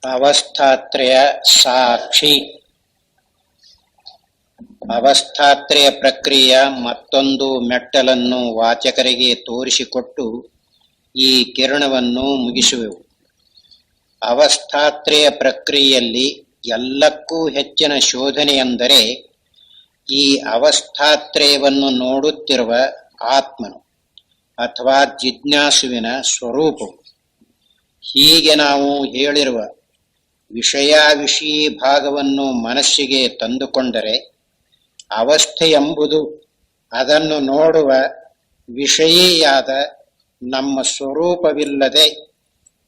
ಅವಸ್ಥಾತ್ರಯ ಸಾಕ್ಷಿ. ಅವಸ್ಥಾತ್ರಯ ಪ್ರಕ್ರಿಯೆಯ ಮತ್ತೊಂದು ಮೆಟ್ಟಲನ್ನು ವಾಚಕರಿಗೆ ತೋರಿಸಿಕೊಟ್ಟು ಈ ಕಿರಣವನ್ನು ಮುಗಿಸುವೆವು. ಅವಸ್ಥಾತ್ರಯ ಪ್ರಕ್ರಿಯೆಯಲ್ಲಿ ಎಲ್ಲಕ್ಕೂ ಹೆಚ್ಚಿನ ಶೋಧನೆಯೆಂದರೆ ಈ ಅವಸ್ಥಾತ್ರಯವನ್ನು ನೋಡುತ್ತಿರುವ ಆತ್ಮನು ಅಥವಾ ಜಿಜ್ಞಾಸುವಿನ ಸ್ವರೂಪವು. ಹೀಗೆ ನಾವು ಹೇಳಿರುವ ವಿಷಯಾವಿಷಯೀ ಭಾಗವನ್ನು ಮನಸ್ಸಿಗೆ ತಂದುಕೊಂಡರೆ ಅವಸ್ಥೆ ಎಂಬುದು ಅದನ್ನು ನೋಡುವ ವಿಷಯಿಯಾದ ನಮ್ಮ ಸ್ವರೂಪವಿಲ್ಲದೆ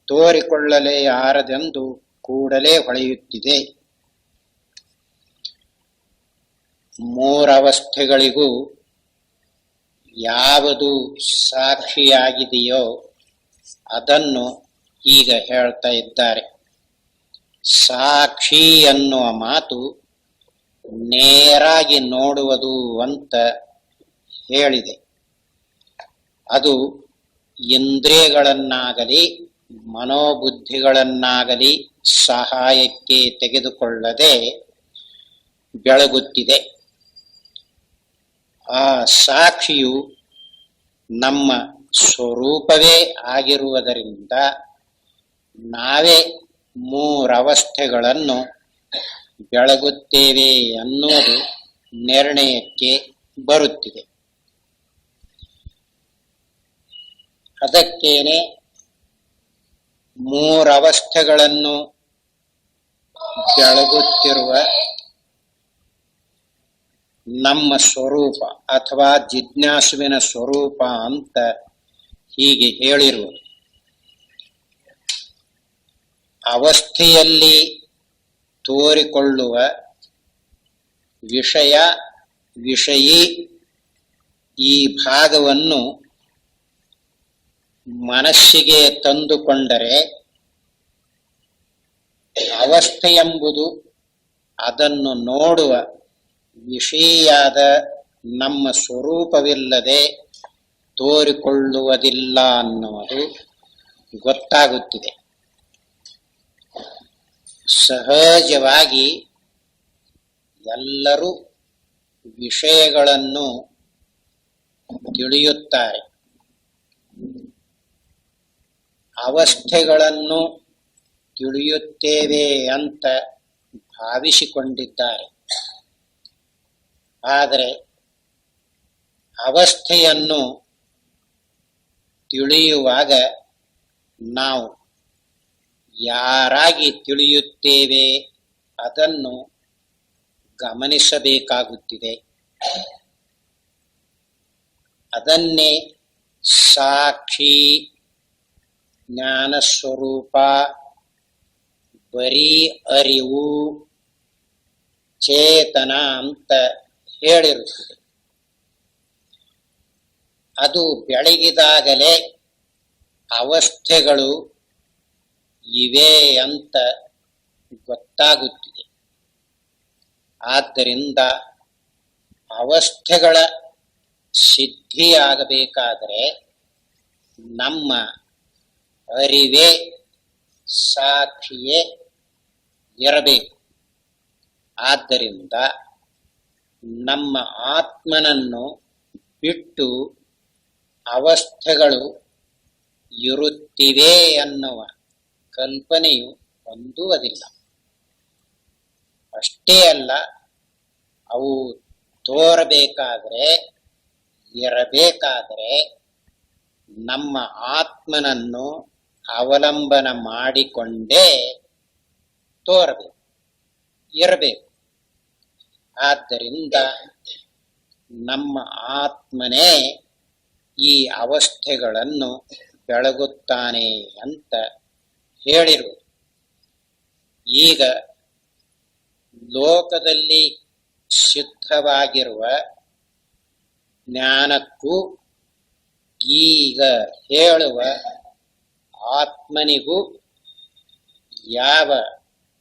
ತೋರಿಕೊಳ್ಳಲೇ ಆರದೆಂದು ಕೂಡಲೇ ಹೊಳೆಯುತ್ತಿದೆ. ಮೂರವಸ್ಥೆಗಳಿಗೂ ಯಾವುದು ಸಾಕ್ಷಿಯಾಗಿದೆಯೋ ಅದನ್ನು ಈಗ ಹೇಳ್ತಾ ಇದ್ದಾರೆ. ಸಾಕ್ಷಿ ಎನ್ನುವ ಮಾತು ನೇರಾಗಿ ನೋಡುವುದು ಅಂತ ಹೇಳಿದೆ. ಅದು ಇಂದ್ರಿಯಗಳನ್ನಾಗಲಿ ಮನೋಬುದ್ಧಿಗಳನ್ನಾಗಲಿ ಸಹಾಯಕ್ಕೆ ತೆಗೆದುಕೊಳ್ಳದೆ ಬೆಳಗುತ್ತಿದೆ. ಆ ಸಾಕ್ಷಿಯು ನಮ್ಮ ಸ್ವರೂಪವೇ ಆಗಿರುವುದರಿಂದ ನಾವೇ ಮೂರವಸ್ಥೆಗಳನ್ನು ಬೆಳಗುತ್ತೇವೆ ಅನ್ನುವುದು ನಿರ್ಣಯಕ್ಕೆ ಬರುತ್ತಿದೆ. ಅದಕ್ಕೇನೆ ಮೂರವಸ್ಥೆಗಳನ್ನು ಬೆಳಗುತ್ತಿರುವ ನಮ್ಮ ಸ್ವರೂಪ ಅಥವಾ ಜಿಜ್ಞಾಸುವಿನ ಸ್ವರೂಪ ಅಂತ ಹೀಗೆ ಹೇಳಿರುವುದು. ಅವಸ್ಥೆಯಲ್ಲಿ ತೋರಿಕೊಳ್ಳುವ ವಿಷಯ ವಿಷಯಿ ಈ ಭಾಗವನ್ನು ಮನಸ್ಸಿಗೆ ತಂದುಕೊಂಡರೆ ಅವಸ್ಥೆ ಎಂಬುದು ಅದನ್ನು ನೋಡುವ ವಿಷಯಿಯಾದ ನಮ್ಮ ಸ್ವರೂಪವಿಲ್ಲದೆ ತೋರಿಕೊಳ್ಳುವುದಿಲ್ಲ ಅನ್ನುವುದು ಗೊತ್ತಾಗುತ್ತಿದೆ. ಸಹಜವಾಗಿ ಎಲ್ಲರೂ ವಿಷಯಗಳನ್ನು ತಿಳಿಯುತ್ತಾರೆ, ಅವಸ್ಥೆಗಳನ್ನು ತಿಳಿಯುತ್ತೇವೆ ಅಂತ ಭಾವಿಸಿಕೊಂಡಿದ್ದಾರೆ. ಆದರೆ ಅವಸ್ಥೆಯನ್ನು ತಿಳಿಯುವಾಗ ನಾವು ಯಾರಾಗಿ ತಿಳಿಯುತ್ತೇವೆ ಅದನ್ನು ಗಮನಿಸಬೇಕಾಗುತ್ತಿದೆ. ಅದನ್ನೇ ಸಾಕ್ಷಿ, ಜ್ಞಾನಸ್ವರೂಪ, ಬರೀ ಅರಿವು, ಚೇತನ ಅಂತ ಹೇಳಿರುತ್ತದೆ. ಅದು ಬೆಳಗಿದಾಗಲೇ ಅವಸ್ಥೆಗಳು ಇವೆ ಅಂತ ಗೊತ್ತಾಗುತ್ತಿದೆ. ಆದ್ದರಿಂದ ಅವಸ್ಥೆಗಳ ಸಿದ್ಧಿಯಾಗಬೇಕಾದರೆ ನಮ್ಮ ಅರಿವೇ ಸಾಕ್ಷಿಯೇ ಇರಬೇಕು. ಆದ್ದರಿಂದ ನಮ್ಮ ಆತ್ಮನನ್ನು ಬಿಟ್ಟು ಅವಸ್ಥೆಗಳು ಇರುತ್ತಿವೆ ಎನ್ನುವ ಕಲ್ಪನೆಯು ಹೊಂದುವುದಿಲ್ಲ. ಅಷ್ಟೇ ಅಲ್ಲ, ಅವು ತೋರಬೇಕಾದರೆ ಇರಬೇಕಾದರೆ ನಮ್ಮ ಆತ್ಮನನ್ನು ಅವಲಂಬನ ಮಾಡಿಕೊಂಡೇ ತೋರಬೇಕು, ಇರಬೇಕು. ಆದ್ದರಿಂದ ನಮ್ಮ ಆತ್ಮನೇ ಈ ಅವಸ್ಥೆಗಳನ್ನು ಬೆಳಗುತ್ತಾನೆ ಅಂತ ಹೇಳಿರುವುದು. ಈಗ ಲೋಕದಲ್ಲಿ ಸಿದ್ಧವಾಗಿರುವ ಜ್ಞಾನಕ್ಕೂ ಈಗ ಹೇಳುವ ಆತ್ಮನಿಗೂ ಯಾವ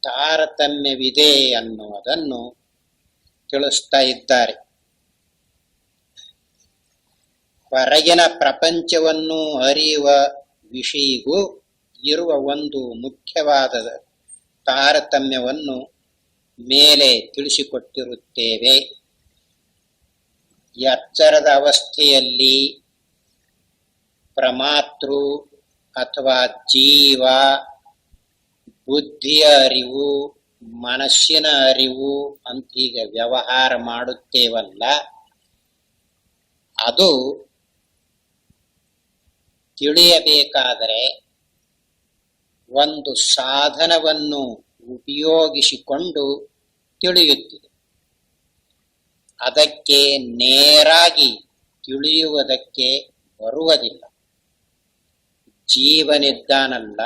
ತಾರತಮ್ಯವಿದೆ ಅನ್ನುವುದನ್ನು ತಿಳಿಸ್ತಾ ಇದ್ದಾರೆ. ಹೊರಗಿನ ಪ್ರಪಂಚವನ್ನು ಅರಿಯುವ ವಿಷಯಿಗೂ ಇರುವ ಒಂದು ಮುಖ್ಯವಾದ ತಾರತಮ್ಯವನ್ನು ಮೇಲೆ ತಿಳಿಸಿಕೊಟ್ಟಿರುತ್ತೇವೆ. ಎಚ್ಚರದ ಅವಸ್ಥೆಯಲ್ಲಿ ಪ್ರಮಾತೃ ಅಥವಾ ಜೀವ ಬುದ್ಧಿಯ ಅರಿವು, ಮನಸ್ಸಿನ ಅರಿವು ಅಂತೀಗ ವ್ಯವಹಾರ ಮಾಡುತ್ತೇವಲ್ಲ, ಅದು ತಿಳಿಯಬೇಕಾದರೆ ಒಂದು ಸಾಧನವನ್ನು ಉಪಯೋಗಿಸಿಕೊಂಡು ತಿಳಿಯುತ್ತಿದೆ. ಅದಕ್ಕೆ ನೇರಾಗಿ ತಿಳಿಯುವುದಕ್ಕೆ ಬರುವುದಿಲ್ಲ. ಜೀವನಿದ್ದಾನಲ್ಲ,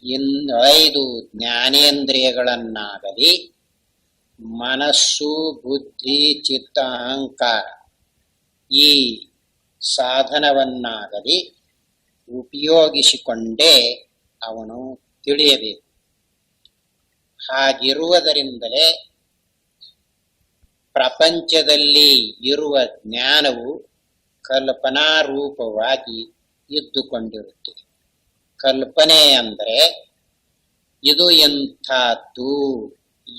5 ಜ್ಞಾನೇಂದ್ರಿಯಗಳನ್ನಾಗಲಿ ಮನಸ್ಸು, ಬುದ್ಧಿ, ಚಿತ್ತ, ಅಹಂಕಾರ ಈ ಸಾಧನವನ್ನಾಗಲಿ ಉಪಯೋಗಿಸಿಕೊಂಡೇ ಅವನು ತಿಳಿಯಬೇಕು. ಹಾಗಿರುವುದರಿಂದಲೇ ಪ್ರಪಂಚದಲ್ಲಿ ಇರುವ ಜ್ಞಾನವು ಕಲ್ಪನಾರೂಪವಾಗಿ ಇದ್ದುಕೊಂಡಿರುತ್ತದೆ. ಕಲ್ಪನೆ ಅಂದರೆ ಇದು ಎಂಥದ್ದು,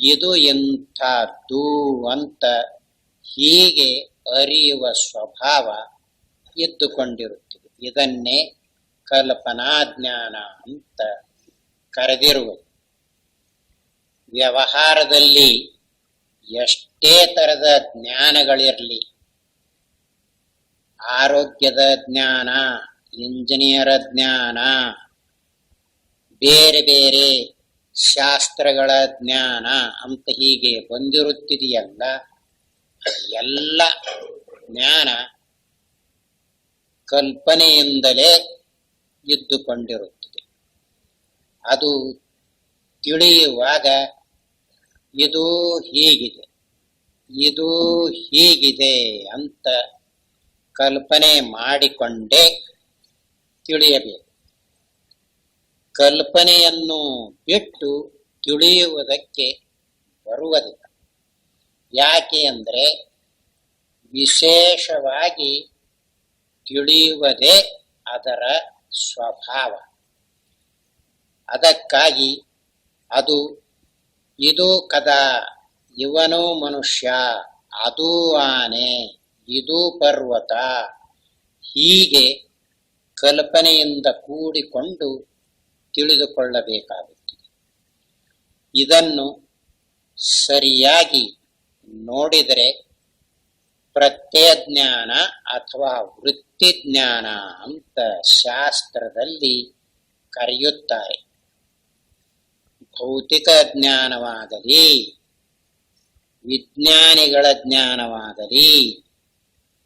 ಇದು ಎಂಥದ್ದು ಅಂತ ಹೀಗೆ ಅರಿಯುವ ಸ್ವಭಾವ ಇದ್ದುಕೊಂಡಿರುತ್ತದೆ. ಇದನ್ನೇ ಕಲ್ಪನಾ ಜ್ಞಾನ ಅಂತ ಕರೆದಿರುವುದು. ವ್ಯವಹಾರದಲ್ಲಿ ಎಷ್ಟೇ ತರದ ಜ್ಞಾನಗಳಿರಲಿ, ಆರೋಗ್ಯದ ಜ್ಞಾನ, ಇಂಜಿನಿಯರ್ ಜ್ಞಾನ, ಬೇರೆ ಬೇರೆ ಶಾಸ್ತ್ರಗಳ ಜ್ಞಾನ ಅಂತ ಹೀಗೆ ಬಂದಿರುತ್ತಿದೆಯಲ್ಲ, ಎಲ್ಲ ಜ್ಞಾನ ಕಲ್ಪನೆಯಿಂದಲೇ ಇದ್ದುಕೊಂಡಿರುತ್ತದೆ. ಅದು ತಿಳಿಯುವಾಗ ಇದು ಹೀಗಿದೆ, ಇದು ಹೀಗಿದೆ ಅಂತ ಕಲ್ಪನೆ ಮಾಡಿಕೊಂಡೇ ತಿಳಿಯಬೇಕು. ಕಲ್ಪನೆಯನ್ನು ಬಿಟ್ಟು ತಿಳಿಯುವುದಕ್ಕೆ ಬರುವುದಿಲ್ಲ. ಯಾಕೆ ಅಂದರೆ ವಿಶೇಷವಾಗಿ ತಿಳಿಯುವುದೇ ಅದರ ಸ್ವಭಾವ. ಅದಕ್ಕಾಗಿ ಅದು ಇದು ಕದ, ಇವನು ಮನುಷ್ಯ, ಅದು ಆನೆ, ಇದು ಪರ್ವತ, ಹೀಗೆ ಕಲ್ಪನೆಯಿಂದ ಕೂಡಿಕೊಂಡು ತಿಳಿದುಕೊಳ್ಳಬೇಕಾಗುತ್ತದೆ. ಇದನ್ನು ಸರಿಯಾಗಿ ನೋಡಿದರೆ ಪ್ರತ್ಯಜ್ಞಾನ ಅಥವಾ ವೃತ್ತಿಜ್ಞಾನ ಅಂತ ಶಾಸ್ತ್ರದಲ್ಲಿ ಕರೆಯುತ್ತಾರೆ. ಭೌತಿಕ ಜ್ಞಾನವಾಗಲಿ, ವಿಜ್ಞಾನಿಗಳ ಜ್ಞಾನವಾಗಲಿ,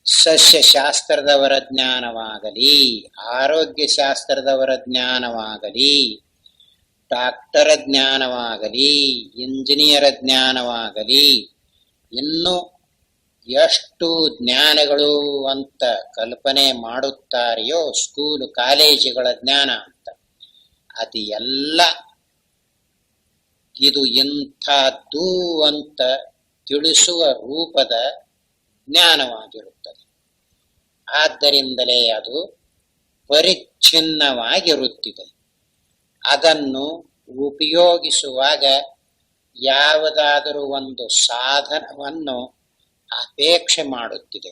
ಸಸ್ಯಶಾಸ್ತ್ರದವರ ಜ್ಞಾನವಾಗಲಿ, ಆರೋಗ್ಯ ಶಾಸ್ತ್ರದವರ ಜ್ಞಾನವಾಗಲಿ, ಡಾಕ್ಟರ ಜ್ಞಾನವಾಗಲಿ, ಇಂಜಿನಿಯರ್ ಜ್ಞಾನವಾಗಲಿ, ಇನ್ನು ಎಷ್ಟು ಜ್ಞಾನಗಳು ಅಂತ ಕಲ್ಪನೆ ಮಾಡುತ್ತಾರೆಯೋ, ಸ್ಕೂಲು ಕಾಲೇಜುಗಳ ಜ್ಞಾನ ಅಂತ, ಅದು ಎಲ್ಲ ಇದು ಇಂಥದ್ದು ಅಂತ ತಿಳಿಸುವ ರೂಪದ ಜ್ಞಾನವಾಗಿರುತ್ತದೆ. ಆದ್ದರಿಂದಲೇ ಅದು ಪರಿಚ್ಛಿನ್ನವಾಗಿರುತ್ತಿದೆ. ಅದನ್ನು ಉಪಯೋಗಿಸುವಾಗ ಯಾವುದಾದರೂ ಒಂದು ಸಾಧನವನ್ನು ಅಪೇಕ್ಷೆ ಮಾಡುತ್ತಿದೆ.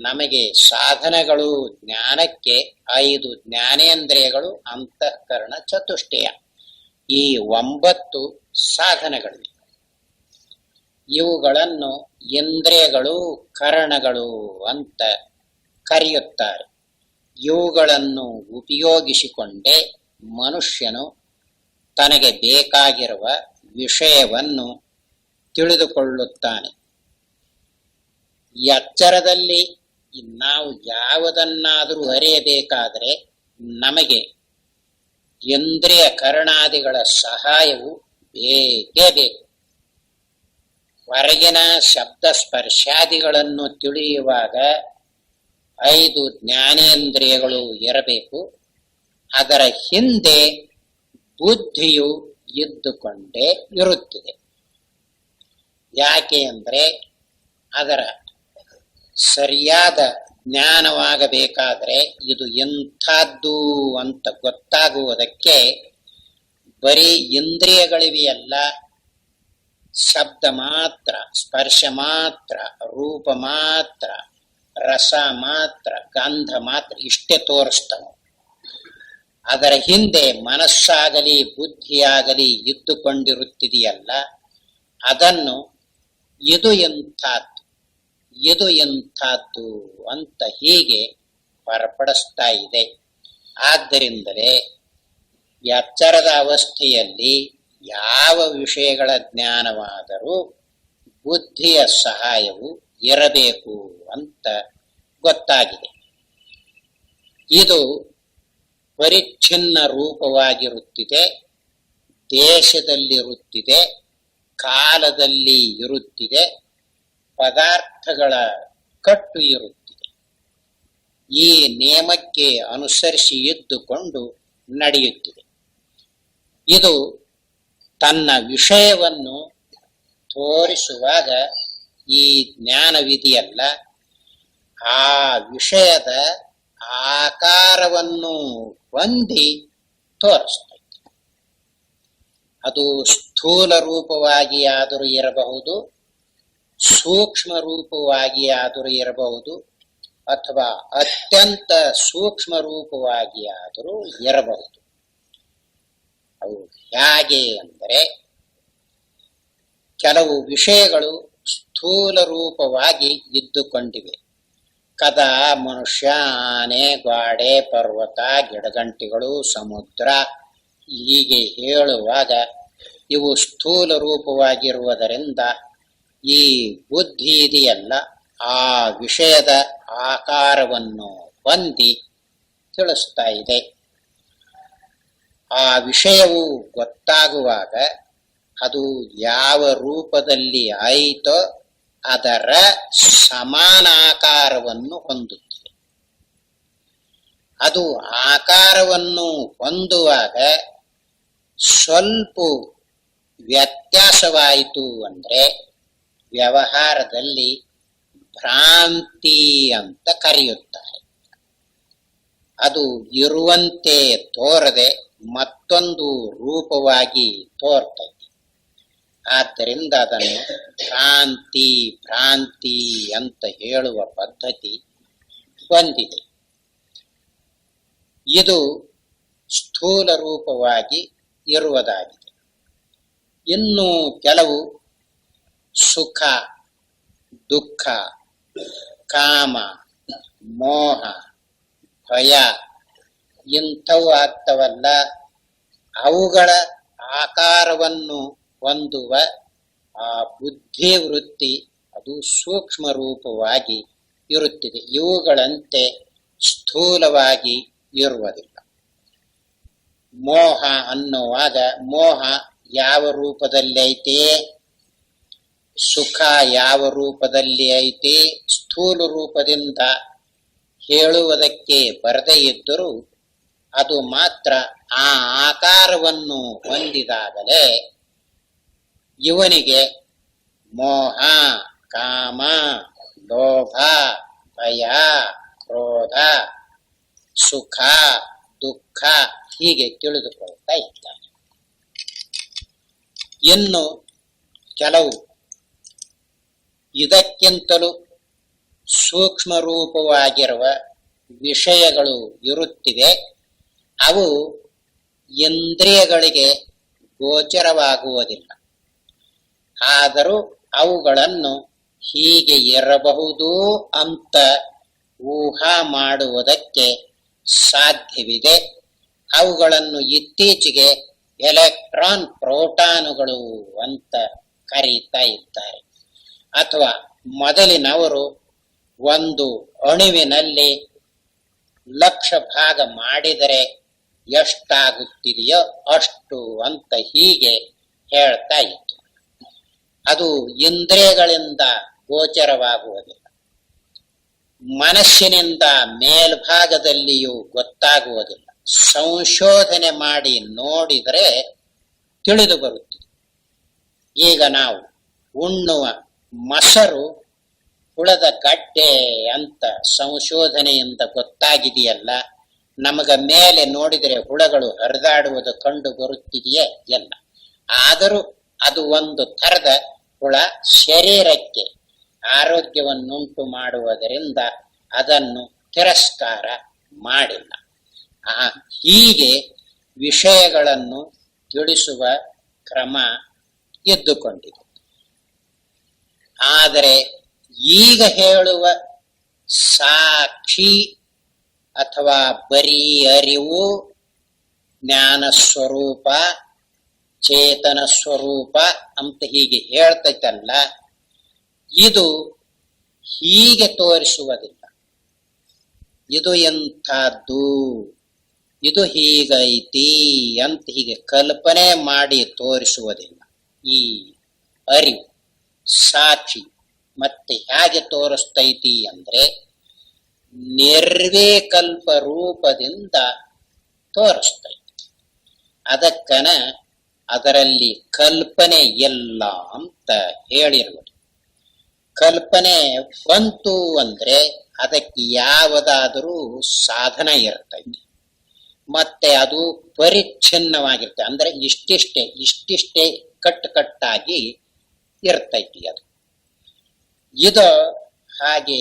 ನಮಗೆ ಸಾಧನಗಳು, ಜ್ಞಾನಕ್ಕೆ 5 ಜ್ಞಾನೇಂದ್ರಿಯಗಳು, ಅಂತಃಕರಣ, ಚತುಷ್ಟಯ, ಈ 9 ಸಾಧನಗಳಿವೆ. ಇವುಗಳನ್ನು ಇಂದ್ರಿಯಗಳು, ಕರಣಗಳು ಅಂತ ಕರೆಯುತ್ತಾರೆ. ಇವುಗಳನ್ನು ಉಪಯೋಗಿಸಿಕೊಂಡೇ ಮನುಷ್ಯನು ತನಗೆ ಬೇಕಾಗಿರುವ ವಿಷಯವನ್ನು ತಿಳಿದುಕೊಳ್ಳುತ್ತಾನೆ. ಎಚ್ಚರದಲ್ಲಿ ನಾವು ಯಾವುದನ್ನಾದರೂ ಅರಿಯಬೇಕಾದರೆ ನಮಗೆ ಇಂದ್ರಿಯ ಕರಣಾದಿಗಳ ಸಹಾಯವು ಬೇಕೇ ಬೇಕು. ಹೊರಗಿನ ಶಬ್ದ ಸ್ಪರ್ಶಾದಿಗಳನ್ನು ತಿಳಿಯುವಾಗ 5 ಜ್ಞಾನೇಂದ್ರಿಯಗಳು ಇರಬೇಕು. ಅದರ ಹಿಂದೆ ಬುದ್ಧಿಯು ಇದ್ದುಕೊಂಡೇ ಇರುತ್ತಿದೆ. ಯಾಕೆ ಅಂದರೆ ಅದರ ಸರಿಯಾದ ಜ್ಞಾನವಾಗಬೇಕಾದರೆ ಇದು ಎಂಥದ್ದು ಅಂತ ಗೊತ್ತಾಗುವುದಕ್ಕೆ ಬರೀ ಇಂದ್ರಿಯಗಳಿವೆಯಲ್ಲ, ಶಬ್ದ ಮಾತ್ರ, ಸ್ಪರ್ಶ ಮಾತ್ರ, ರೂಪ ಮಾತ್ರ, ರಸ ಮಾತ್ರ, ಗಂಧ ಮಾತ್ರ ಇಷ್ಟೇ ತೋರಿಸ್ತವೆ. ಅದರ ಹಿಂದೆ ಮನಸ್ಸಾಗಲಿ ಬುದ್ಧಿಯಾಗಲಿ ಇದ್ದುಕೊಂಡಿರುತ್ತಿದೆಯಲ್ಲ, ಅದನ್ನು ಇದು ಎಂಥದ್ದು, ಇದು ಎಂಥದ್ದು ಅಂತ ಹೀಗೆ ಹೊರಪಡಿಸ್ತಾ ಇದೆ. ಆದ್ದರಿಂದಲೇ ಎಚ್ಚರದ ಅವಸ್ಥೆಯಲ್ಲಿ ಯಾವ ವಿಷಯಗಳ ಜ್ಞಾನವಾದರೂ ಬುದ್ಧಿಯ ಸಹಾಯವು ಇರಬೇಕು ಅಂತ ಗೊತ್ತಾಗಿದೆ. ಇದು ಪರಿಚ್ಛಿನ್ನ ರೂಪವಾಗಿರುತ್ತಿದೆ, ದೇಶದಲ್ಲಿರುತ್ತಿದೆ, ಕಾಲದಲ್ಲಿ ಇರುತ್ತಿದೆ, ಪದಾರ್ಥಗಳ ಕಟ್ಟು ಇರುತ್ತಿದೆ. ಈ ನೇಮಕ್ಕೆ ಅನುಸರಿಸಿ ಇದ್ದುಕೊಂಡು ನಡೆಯುತ್ತಿದೆ. ಇದು ತನ್ನ ವಿಷಯವನ್ನು ತೋರಿಸುವಾಗ ಈ ಜ್ಞಾನವಿದೆಯಲ್ಲ, ಆ ವಿಷಯದ ಆಕಾರವನ್ನು ಹೊಂದಿ ತೋರಿಸ್ತೈತೆ. ಅದು ಸ್ಥೂಲ ರೂಪವಾಗಿ ಆದರೂ ಇರಬಹುದು, ಸೂಕ್ಷ್ಮ ರೂಪವಾಗಿ ಆದರೂ ಇರಬಹುದು, ಅಥವಾ ಅತ್ಯಂತ ಸೂಕ್ಷ್ಮ ರೂಪವಾಗಿ ಆದರೂ ಇರಬಹುದು. ಅವು ಹೇಗೆ ಅಂದರೆ, ಕೆಲವು ವಿಷಯಗಳು ಸ್ಥೂಲ ರೂಪವಾಗಿ ಇದ್ದುಕೊಂಡಿವೆ. ಕದ, ಮನುಷ್ಯ, ಆನೆ, ಗೋಡೆ, ಪರ್ವತ, ಗಿಡಗಂಟಿಗಳು, ಸಮುದ್ರ ಹೀಗೆ ಹೇಳುವಾಗ ಇವು ಸ್ಥೂಲ ರೂಪವಾಗಿರುವುದರಿಂದ ಈ ಬುದ್ಧಿ ಇದೆಯಲ್ಲ, ಆ ವಿಷಯದ ಆಕಾರವನ್ನು ಹೊಂದಿ ತಿಳಿಸ್ತಾ ಇದೆ. ಆ ವಿಷಯವು ಗೊತ್ತಾಗುವಾಗ ಅದು ಯಾವ ರೂಪದಲ್ಲಿ ಆಯಿತೋ ಅದರ ಸಮಾನಾಕಾರವನ್ನು ಹೊಂದುತ್ತದೆ. ಅದು ಆಕಾರವನ್ನು ಹೊಂದುವಾಗ ಸ್ವಲ್ಪ ವ್ಯತ್ಯಾಸವಾಯಿತು ಅಂದರೆ ವ್ಯವಹಾರದಲ್ಲಿ ಭ್ರಾಂತಿ ಅಂತ ಕರೆಯುತ್ತಾರೆ. ಅದು ಇರುವಂತೆ ತೋರದೆ ಮತ್ತೊಂದು ರೂಪವಾಗಿ ತೋರ್ತೈತಿ. ಆದ್ದರಿಂದ ಅದನ್ನು ಭ್ರಾಂತಿ ಭ್ರಾಂತಿ ಅಂತ ಹೇಳುವ ಪದ್ಧತಿ ಹೊಂದಿದೆ. ಇದು ಸ್ಥೂಲ ರೂಪವಾಗಿ ಇರುವುದಾಗಿದೆ. ಇನ್ನು ಕೆಲವು ಸುಖ, ದುಃಖ, ಕಾಮ, ಮೋಹ, ಭಯ ಇಂಥವು ಆಗ್ತವಲ್ಲ, ಅವುಗಳ ಆಕಾರವನ್ನು ಹೊಂದುವ ಆ ಬುದ್ಧಿ ವೃತ್ತಿ ಅದು ಸೂಕ್ಷ್ಮ ರೂಪವಾಗಿ ಇರುತ್ತಿದೆ. ಇವುಗಳಂತೆ ಸ್ಥೂಲವಾಗಿ ಇರುವುದಿಲ್ಲ. ಮೋಹ ಅನ್ನುವಾಗ ಮೋಹ ಯಾವ ರೂಪದಲ್ಲಿ ಐತೆ, ಸುಖ ಯಾವ ರೂಪದಲ್ಲಿ ಐತೆ, ಸ್ಥೂಲ ರೂಪದಿಂದ ಹೇಳುವುದಕ್ಕೆ ಬರದೇ ಇದ್ದರೂ ಅದು ಮಾತ್ರ ಆ ಆಕಾರವನ್ನು ಹೊಂದಿದಾಗಲೇ ಇವನಿಗೆ ಮೋಹ, ಕಾಮ, ಲೋಭ, ಭಯ, ಕ್ರೋಧ, ಸುಖ, ದುಃಖ ಹೀಗೆ ತಿಳಿದುಕೊಳ್ತಾ ಇದ್ದಾನೆ. ಇನ್ನು ಕೆಲವು ಇದಕ್ಕಿಂತಲೂ ಸೂಕ್ಷ್ಮ ರೂಪವಾಗಿರುವ ವಿಷಯಗಳು ಇರುತ್ತಿವೆ. ಅವು ಇಂದ್ರಿಯಗಳಿಗೆ ಗೋಚರವಾಗುವುದಿಲ್ಲ. ಆದರೂ ಅವುಗಳನ್ನು ಹೀಗೆ ಇರಬಹುದು ಅಂತ ಊಹಾ ಮಾಡುವುದಕ್ಕೆ ಸಾಧ್ಯವಿದೆ. ಅವುಗಳನ್ನು ಇತ್ತೀಚೆಗೆ ಎಲೆಕ್ಟ್ರಾನ್ ಪ್ರೋಟಾನುಗಳು ಅಂತ ಕರೀತಾ ಇದ್ದಾರೆ. ಅಥವಾ ಮೊದಲಿನವರು ಒಂದು ಅಣುವಿನಲ್ಲಿ 1,00,000 ಭಾಗ ಮಾಡಿದರೆ ಎಷ್ಟಾಗುತ್ತಿದೆಯೋ ಅಷ್ಟು ಅಂತ ಹೀಗೆ ಹೇಳ್ತಾ ಇತ್ತು. ಅದು ಇಂದ್ರಿಯಗಳಿಂದ ಗೋಚರವಾಗುವುದಿಲ್ಲ. ಮನಸ್ಸಿನಿಂದ ಮೇಲ್ಭಾಗದಲ್ಲಿಯೂ ಗೊತ್ತಾಗುವುದಿಲ್ಲ. ಸಂಶೋಧನೆ ಮಾಡಿ ನೋಡಿದರೆ ತಿಳಿದು ಬರುತ್ತದೆ. ಈಗ ನಾವು ಉಣ್ಣುವ ಮೊಸರು ಹುಳದ ಗಡ್ಡೆ ಅಂತ ಸಂಶೋಧನೆಯಿಂದ ಗೊತ್ತಾಗಿದೆಯಲ್ಲ, ನಮಗ ಮೇಲೆ ನೋಡಿದರೆ ಹುಳಗಳು ಹರಿದಾಡುವುದು ಕಂಡು ಬರುತ್ತಿದೆಯೇ? ಎಲ್ಲ. ಆದರೂ ಅದು ಒಂದು ಥರದ ಹುಳ, ಶರೀರಕ್ಕೆ ಆರೋಗ್ಯವನ್ನುಂಟು ಮಾಡುವುದರಿಂದ ಅದನ್ನು ತಿರಸ್ಕಾರ ಮಾಡಿಲ್ಲ. ಹೀಗೆ ವಿಷಯಗಳನ್ನು ತಿಳಿಸುವ ಕ್ರಮ ಎದ್ದುಕೊಂಡಿದೆ. ಆದರೆ ಈಗ ಹೇಳುವ ಸಾಕ್ಷಿ ಅಥವಾ ಬರೀ ಅರಿವು, ಜ್ಞಾನ ಸ್ವರೂಪ, ಚೇತನ ಸ್ವರೂಪ ಅಂತ ಹೀಗೆ ಹೇಳ್ತೈತಲ್ಲ, ಇದು ಹೀಗೆ ತೋರಿಸುವುದಿಲ್ಲ. ಇದು ಎಂಥದ್ದು, ಇದು ಹೀಗೈತಿ ಅಂತ ಹೀಗೆ ಕಲ್ಪನೆ ಮಾಡಿ ತೋರಿಸುವುದಿಲ್ಲ. ಈ ಅರಿವು ಸಾಕ್ಷಿ ಮತ್ತೆ ಹೇಗೆ ತೋರಿಸ್ತೈತಿ ಅಂದ್ರೆ ನಿರ್ವಿಕಲ್ಪ ರೂಪದಿಂದ ತೋರಿಸ್ತೈತಿ. ಅದಕ್ಕನ ಅದರಲ್ಲಿ ಕಲ್ಪನೆ ಇಲ್ಲ ಅಂತ ಹೇಳಿರುವುದು. ಕಲ್ಪನೆ ಬಂತು ಅಂದ್ರೆ ಅದಕ್ಕೆ ಯಾವುದಾದರೂ ಸಾಧನ ಇರ್ತೈತಿ, ಮತ್ತೆ ಅದು ಪರಿಚ್ಛಿನ್ನವಾಗಿರ್ತದೆ. ಅಂದ್ರೆ ಇಷ್ಟಿಷ್ಟೇ ಕಟ್ಟಾಗಿ ಇರ್ತೈತಿ. ಇದು ಹಾಗೆ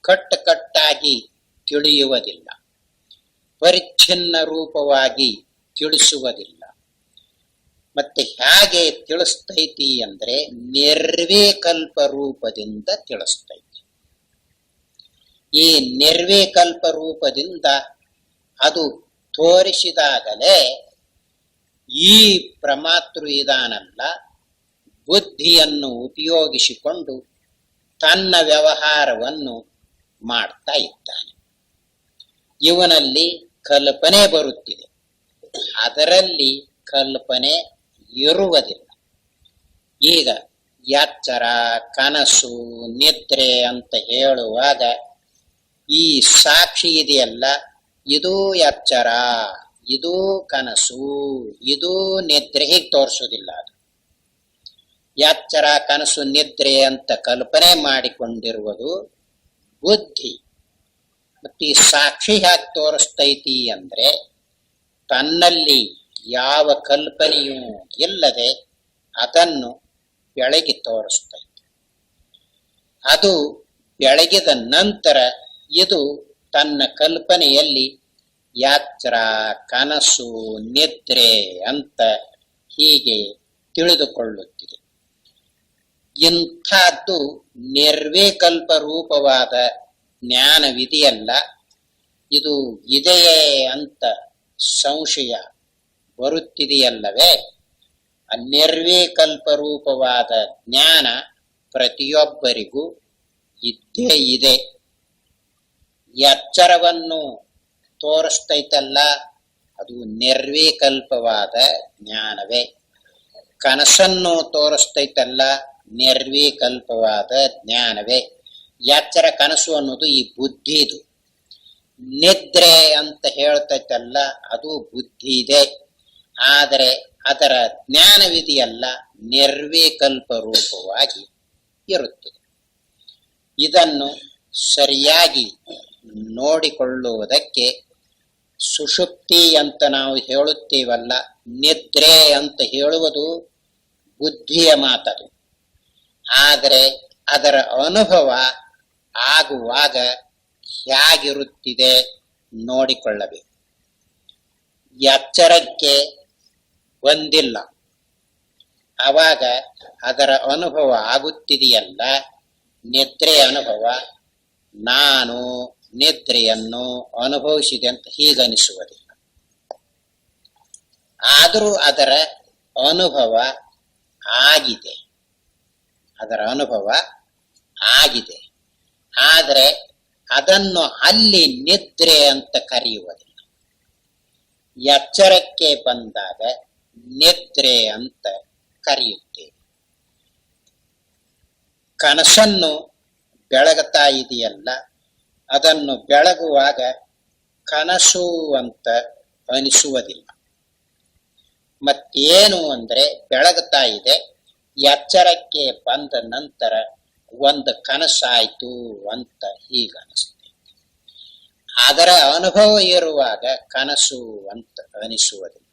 ಕಟ್ಟಾಗಿ ತಿಳಿಯುವುದಿಲ್ಲ, ಪರಿಚ್ಛಿನ್ನ ರೂಪವಾಗಿ ತಿಳಿಸುವುದಿಲ್ಲ. ಮತ್ತೆ ಹೇಗೆ ತಿಳಿಸ್ತೈತಿ ಅಂದ್ರೆ ನಿರ್ವಿಕಲ್ಪ ರೂಪದಿಂದ ತಿಳಿಸ್ತೈತಿ. ಈ ನಿರ್ವಿಕಲ್ಪ ರೂಪದಿಂದ ಅದು ತೋರಿಸಿದಾಗಲೇ ಈ ಪ್ರಮಾತೃ ಇದಾನಲ್ಲ, ಬುದ್ಧಿಯನ್ನು ಉಪಯೋಗಿಸಿಕೊಂಡು ತನ್ನ ವ್ಯವಹಾರವನ್ನು ಮಾಡ್ತಾ ಇದ್ದಾನೆ. ಇವನಲ್ಲಿ ಕಲ್ಪನೆ ಬರುತ್ತಿದೆ, ಅದರಲ್ಲಿ ಕಲ್ಪನೆ ಇರುವುದಿಲ್ಲ. ಈಗ ಎಚ್ಚರ, ಕನಸು, ನಿದ್ರೆ ಅಂತ ಹೇಳುವಾಗ ಈ ಸಾಕ್ಷಿ ಇದೆಯಲ್ಲ, ಇದು ಎಚ್ಚರ, ಇದು ಕನಸು, ಇದು ನಿದ್ರೆ, ಹೀಗೆ ತೋರಿಸೋದಿಲ್ಲ. ಅದು ಎಚ್ಚರ, ಕನಸು, ನಿದ್ರೆ ಅಂತ ಕಲ್ಪನೆ ಮಾಡಿಕೊಂಡಿರುವುದು ಬುದ್ಧಿ. ಮತ್ತೆ ಈ ಸಾಕ್ಷಿ ಹೇಗೆ ತೋರಿಸ್ತೈತಿ ಅಂದ್ರೆ ತನ್ನಲ್ಲಿ ಯಾವ ಕಲ್ಪನೆಯೂ ಇಲ್ಲದೆ ಅದನ್ನು ಬೆಳಗಿ ತೋರಿಸ್ತೈತಿ. ಅದು ಬೆಳಗಿದ ನಂತರ ಇದು ತನ್ನ ಕಲ್ಪನೆಯಲ್ಲಿ ಎಚ್ಚರ, ಕನಸು, ನಿದ್ರೆ ಅಂತ ಹೀಗೆ ತಿಳಿದುಕೊಳ್ಳುತ್ತಿದೆ. ಇಂಥದ್ದು ನಿರ್ವಿಕಲ್ಪ ರೂಪವಾದ ಜ್ಞಾನವಿದೆಯಲ್ಲ, ಇದು ಇದೆಯೇ ಅಂತ ಸಂಶಯ ಬರುತ್ತಿದೆಯಲ್ಲವೇ, ನಿರ್ವಿಕಲ್ಪ ರೂಪವಾದ ಜ್ಞಾನ ಪ್ರತಿಯೊಬ್ಬರಿಗೂ ಇದ್ದೇ ಇದೆ. ಎಚ್ಚರವನ್ನು ತೋರಿಸ್ತೈತಲ್ಲ, ಅದು ನಿರ್ವಿಕಲ್ಪವಾದ ಜ್ಞಾನವೇ. ಕನಸನ್ನು ತೋರಿಸ್ತೈತಲ್ಲ, ನಿರ್ವಿಕಲ್ಪವಾದ ಜ್ಞಾನವೇ. ಎಚ್ಚರ, ಕನಸು ಅನ್ನೋದು ಈ ಬುದ್ಧಿದು. ನಿದ್ರೆ ಅಂತ ಹೇಳ್ತೈತಲ್ಲ, ಅದು ಬುದ್ಧಿ ಇದೆ. ಆದರೆ ಅದರ ಜ್ಞಾನವಿದೆಯಲ್ಲ, ನಿರ್ವಿಕಲ್ಪ ರೂಪವಾಗಿ ಇರುತ್ತದೆ. ಇದನ್ನು ಸರಿಯಾಗಿ ನೋಡಿಕೊಳ್ಳುವುದಕ್ಕೆ ಸುಷುಪ್ತಿ ಅಂತ ನಾವು ಹೇಳುತ್ತೀವಲ್ಲ, ನಿದ್ರೆ ಅಂತ ಹೇಳುವುದು ಬುದ್ಧಿಯ ಮಾತದು. ಆದರೆ ಅದರ ಅನುಭವ ಆಗುವಾಗ ಹೇಗಿರುತ್ತಿದೆ ನೋಡಿಕೊಳ್ಳಬೇಕು. ಎಚ್ಚರಕ್ಕೆ ಬಂದಿಲ್ಲ, ಆವಾಗ ಅದರ ಅನುಭವ ಆಗುತ್ತಿದೆಯಲ್ಲ, ನಿದ್ರೆ ಅನುಭವ, ನಾನು ನಿದ್ರೆಯನ್ನು ಅನುಭವಿಸಿದೆ ಅಂತ ಹೀಗನಿಸುವುದಿಲ್ಲ. ಆದರೂ ಅದರ ಅನುಭವ ಆಗಿದೆ, ಅದರ ಅನುಭವ ಆಗಿದೆ. ಆದರೆ ಅದನ್ನು ಅಲ್ಲಿ ನಿದ್ರೆ ಅಂತ ಕರೆಯುವುದಿಲ್ಲ. ಎಚ್ಚರಕ್ಕೆ ಬಂದಾಗ ನಿದ್ರೆ ಅಂತ ಕರೆಯುತ್ತೇವೆ. ಕನಸನ್ನು ಬೆಳಗುತ್ತಾ ಇದೆಯಲ್ಲ, ಅದನ್ನು ಬೆಳಗುವಾಗ ಕನಸು ಅಂತ ಅನಿಸುವುದಿಲ್ಲ. ಮತ್ತೇನು ಅಂದ್ರೆ ಬೆಳಗುತ್ತಾ ಇದೆ, ಎಚ್ಚರಕ್ಕೆ ಬಂದ ನಂತರ ಒಂದು ಕನಸಾಯ್ತು ಅಂತ ಈಗ ಅನಿಸ್ತದೆ. ಅದರ ಅನುಭವ ಇರುವಾಗ ಕನಸು ಅಂತ ಅನಿಸುವುದಿಲ್ಲ.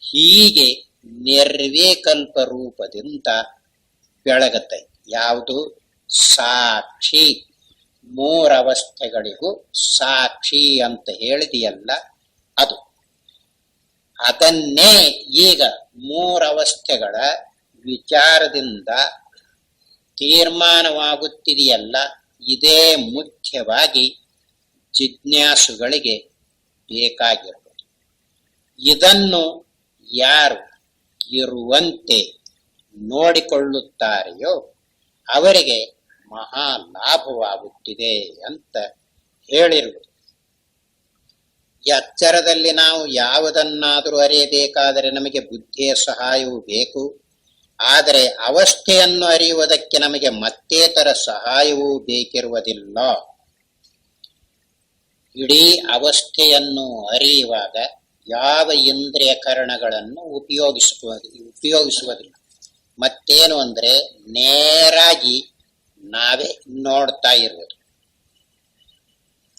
ಹೀಗೆ ನಿರ್ವಿಕಲ್ಪ ರೂಪದಿಂದ ಬೆಳಗತೈತಿ. ಯಾವುದು? ಸಾಕ್ಷಿ. ಮೂರವಸ್ಥೆಗಳಿಗೂ ಸಾಕ್ಷಿ ಅಂತ ಹೇಳಿದೆಯಲ್ಲ ಅದು. ಅದನ್ನೇ ಈಗ ಮೂರವಸ್ಥೆಗಳ ವಿಚಾರದಿಂದ ತೀರ್ಮಾನವಾಗುತ್ತಿದೆಯಲ್ಲ, ಇದೇ ಮುಖ್ಯವಾಗಿ ಜಿಜ್ಞಾಸುಗಳಿಗೆ ಬೇಕಾಗಿರುವುದು. ಇದನ್ನು ಯಾರು ಇರುವಂತೆ ನೋಡಿಕೊಳ್ಳುತ್ತಾರೆಯೋ ಅವರಿಗೆ ಮಹಾ ಲಾಭವಾಗುತ್ತಿದೆ ಅಂತ ಹೇಳಿರುವುದು. ಎಚ್ಚರದಲ್ಲಿ ನಾವು ಯಾವುದನ್ನಾದರೂ ಅರಿಯಬೇಕಾದರೆ ನಮಗೆ ಬುದ್ಧಿಯ ಸಹಾಯವೂ ಬೇಕು. ಆದರೆ ಅವಸ್ಥೆಯನ್ನು ಅರಿಯುವುದಕ್ಕೆ ನಮಗೆ ಮತ್ತೇತರ ಸಹಾಯವೂ ಬೇಕಿರುವುದಿಲ್ಲ. ಇಡೀ ಅವಸ್ಥೆಯನ್ನು ಅರಿಯುವಾಗ ಯಾವ ಇಂದ್ರಿಯ ಕರಣಗಳನ್ನು ಉಪಯೋಗಿಸುವುದಿಲ್ಲ. ಮತ್ತೇನು ಅಂದರೆ ನೇರಾಗಿ ನಾವೇ ನೋಡ್ತಾ ಇರುವುದು.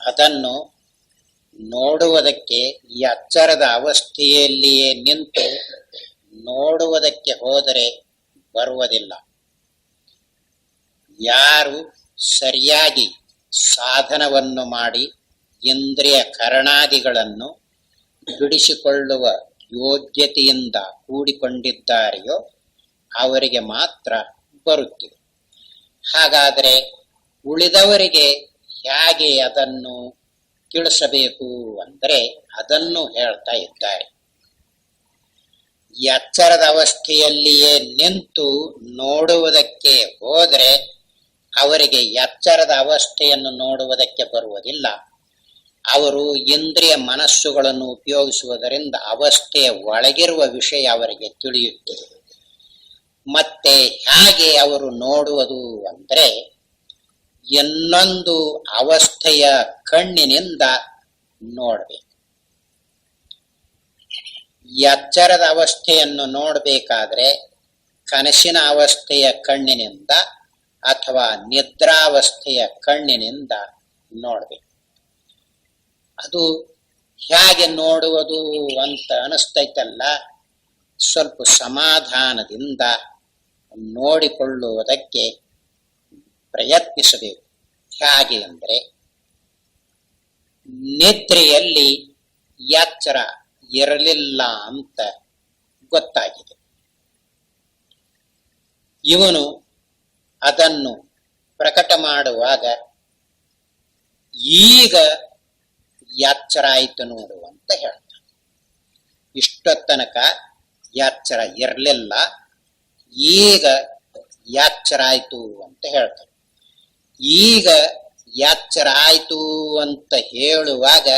ಅದನ್ನು ನೋಡುವುದಕ್ಕೆ ಈ ಎಚ್ಚರದ ಅವಸ್ಥೆಯಲ್ಲಿಯೇ ನಿಂತು ನೋಡುವುದಕ್ಕೆ ಹೋದರೆ ಬರುವುದಿಲ್ಲ. ಯಾರು ಸರಿಯಾಗಿ ಸಾಧನವನ್ನು ಮಾಡಿ ಇಂದ್ರಿಯ ಕರಣಾದಿಗಳನ್ನು ಬಿಡಿಸಿಕೊಳ್ಳುವ ಯೋಗ್ಯತೆಯಿಂದ ಕೂಡಿಕೊಂಡಿದ್ದಾರೆಯೋ ಅವರಿಗೆ ಮಾತ್ರ ಬರುತ್ತಿದೆ. ಹಾಗಾದರೆ ಉಳಿದವರಿಗೆ ಹೇಗೆ ಅದನ್ನು ತಿಳಿಸಬೇಕು ಅಂದರೆ ಅದನ್ನು ಹೇಳ್ತಾ ಇದ್ದಾರೆ. ಎಚ್ಚರದ ಅವಸ್ಥೆಯಲ್ಲಿಯೇ ನಿಂತು ನೋಡುವುದಕ್ಕೆ ಹೋದರೆ ಅವರಿಗೆ ಎಚ್ಚರದ ಅವಸ್ಥೆಯನ್ನು ನೋಡುವುದಕ್ಕೆ ಬರುವುದಿಲ್ಲ. ಅವರು ಇಂದ್ರಿಯ ಮನಸ್ಸುಗಳನ್ನು ಉಪಯೋಗಿಸುವುದರಿಂದ ಅವಸ್ಥೆಯ ಒಳಗಿರುವ ವಿಷಯ ಅವರಿಗೆ ತಿಳಿಯುತ್ತದೆ. ಮತ್ತೆ ಹೇಗೆ ಅವರು ನೋಡುವುದು ಅಂದರೆ ಇನ್ನೊಂದು ಅವಸ್ಥೆಯ ಕಣ್ಣಿನಿಂದ ನೋಡಬೇಕು. ಎಚ್ಚರದ ಅವಸ್ಥೆಯನ್ನು ನೋಡಬೇಕಾದ್ರೆ ಕನಸಿನ ಅವಸ್ಥೆಯ ಕಣ್ಣಿನಿಂದ ಅಥವಾ ನಿದ್ರಾವಸ್ಥೆಯ ಕಣ್ಣಿನಿಂದ ನೋಡಬೇಕು. ಅದು ಹೇಗೆ ನೋಡುವುದು ಅಂತ ಅನಿಸ್ತೈತಲ್ಲ, ಸ್ವಲ್ಪ ಸಮಾಧಾನದಿಂದ ನೋಡಿಕೊಳ್ಳುವುದಕ್ಕೆ ಪ್ರಯತ್ನಿಸಬೇಕು. ಹೇಗೆ ಅಂದರೆ ನಿದ್ರೆಯಲ್ಲಿ ಎಚ್ಚರ ಇರಲಿಲ್ಲ ಅಂತ ಗೊತ್ತಾಗಿದೆ. ಇವನು ಅದನ್ನು ಪ್ರಕಟ ಮಾಡುವಾಗ ಈಗ ಎಚ್ಚರ ಆಯಿತು ನೋಡು ಅಂತ ಹೇಳ್ತಾನೆ. ಇಷ್ಟೊತ್ತನಕ ಎಚ್ಚರ ಇರಲಿಲ್ಲ, ಈಗ ಎಚ್ಚರ ಆಯ್ತು ಅಂತ ಹೇಳ್ತಾನೆ. ಈಗ ಎಚ್ಚರ ಆಯ್ತು ಅಂತ ಹೇಳುವಾಗ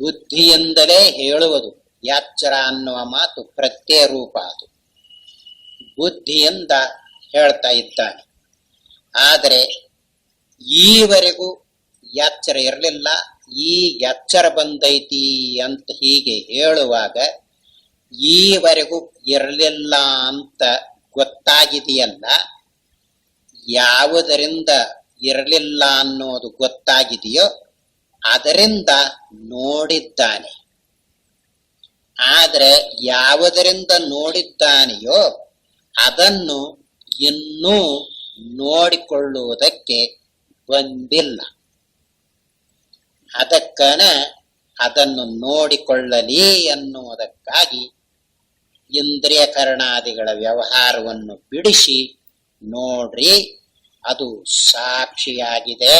ಬುದ್ಧಿಯಿಂದಲೇ ಹೇಳುವುದು. ಎಚ್ಚರ ಅನ್ನುವ ಮಾತು ಪ್ರತ್ಯಯ ರೂಪ, ಅದು ಬುದ್ಧಿಯಿಂದ ಹೇಳ್ತಾ ಇದ್ದಾನೆ. ಆದರೆ ಈವರೆಗೂ ಎಚ್ಚರ ಇರಲಿಲ್ಲ, ಈಗ ಎಚ್ಚರ ಬಂದೈತಿ ಅಂತ ಹೀಗೆ ಹೇಳುವಾಗ ಈವರೆಗೂ ಇರಲಿಲ್ಲ ಅಂತ ಗೊತ್ತಾಗಿದೆಯಲ್ಲ, ಯಾವುದರಿಂದ ಇರಲಿಲ್ಲ ಅನ್ನೋದು ಗೊತ್ತಾಗಿದೆಯೋ ಅದರಿಂದ ನೋಡಿದ್ದಾನೆ. ಆದರೆ ಯಾವುದರಿಂದ ನೋಡಿದ್ದಾನೆಯೋ ಅದನ್ನು ಇನ್ನೂ ನೋಡಿಕೊಳ್ಳುವುದಕ್ಕೆ ಬಂದಿಲ್ಲ. ಅದಕ್ಕನ ಅದನ್ನು ನೋಡಿಕೊಳ್ಳಲಿ ಎನ್ನುವುದಕ್ಕಾಗಿ ಇಂದ್ರಿಯ ಕರಣಾದಿಗಳ ವ್ಯವಹಾರವನ್ನು ಬಿಡಿಸಿ ನೋಡ್ರಿ, ಅದು ಸಾಕ್ಷಿಯಾಗಿದೆ,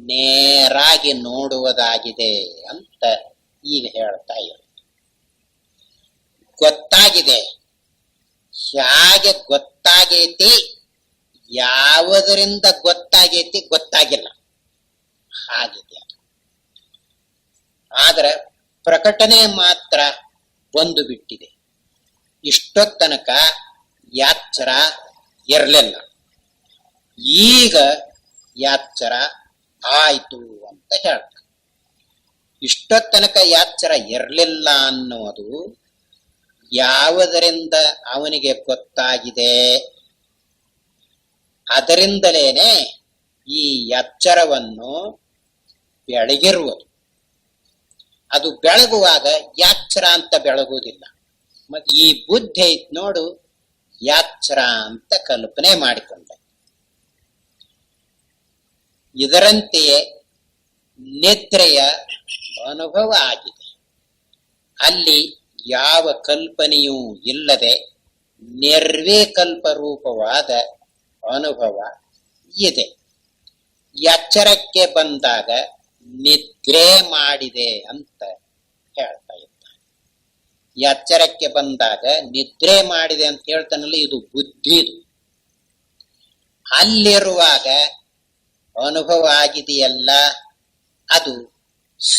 ನೇರಾಗಿ ನೋಡುವುದಾಗಿದೆ ಅಂತ ಈಗ ಹೇಳ್ತಾ ಇರೋದು. ಗೊತ್ತಾಗಿದೆ. ಹೇಗೆ ಗೊತ್ತಾಗೈತಿ, ಯಾವುದರಿಂದ ಗೊತ್ತಾಗೈತಿ ಗೊತ್ತಾಗಿಲ್ಲ, ಹಾಗಿದೆ. ಆದ್ರೆ ಪ್ರಕಟಣೆ ಮಾತ್ರ ಬಂದು ಬಿಟ್ಟಿದೆ. ಇಷ್ಟೊತ್ತನಕ ಎಚ್ಚರ ಇರಲಿಲ್ಲ, ಈಗ ಎಚ್ಚರ ಆಯ್ತು ಅಂತ ಹೇಳ್ತಾರೆ. ಇಷ್ಟೊತ್ತನಕ ಎಚ್ಚರ ಇರಲಿಲ್ಲ ಅನ್ನೋದು ಯಾವುದರಿಂದ ಅವನಿಗೆ ಗೊತ್ತಾಗಿದೆ, ಅದರಿಂದಲೇನೆ ಈ ಎಚ್ಚರವನ್ನು ಬೆಳಗಿರುವುದು. ಅದು ಬೆಳಗುವಾಗ ಯಾಚ್ಚರ ಅಂತ ಬೆಳಗುವುದಿಲ್ಲ. ಮತ್ತೆ ಈ ಬುದ್ಧಿ ಐತ್ ನೋಡು, ಯಾಚ್ಚರ ಅಂತ ಕಲ್ಪನೆ ಮಾಡಿಕೊಂಡೆ. ಇದರಂತೆಯೇ ನಿದ್ರೆಯ ಅನುಭವ ಆಗಿದೆ. ಅಲ್ಲಿ ಯಾವ ಕಲ್ಪನೆಯೂ ಇಲ್ಲದೆ ನಿರ್ವಿಕಲ್ಪ ರೂಪವಾದ ಅನುಭವ ಇದೆ. ಎಚ್ಚರಕ್ಕೆ ಬಂದಾಗ ನಿದ್ರೆ ಮಾಡಿದೆ ಅಂತ ಹೇಳ್ತಾ ಇದ್ದಾರೆ. ಎಚ್ಚರಕ್ಕೆ ಬಂದಾಗ ನಿದ್ರೆ ಮಾಡಿದೆ ಅಂತ ಹೇಳ್ತಾನಲ್ಲ, ಇದು ಬುದ್ಧಿದು. ಅಲ್ಲಿರುವಾಗ ಅನುಭವ ಆಗಿದೆಯಲ್ಲ, ಅದು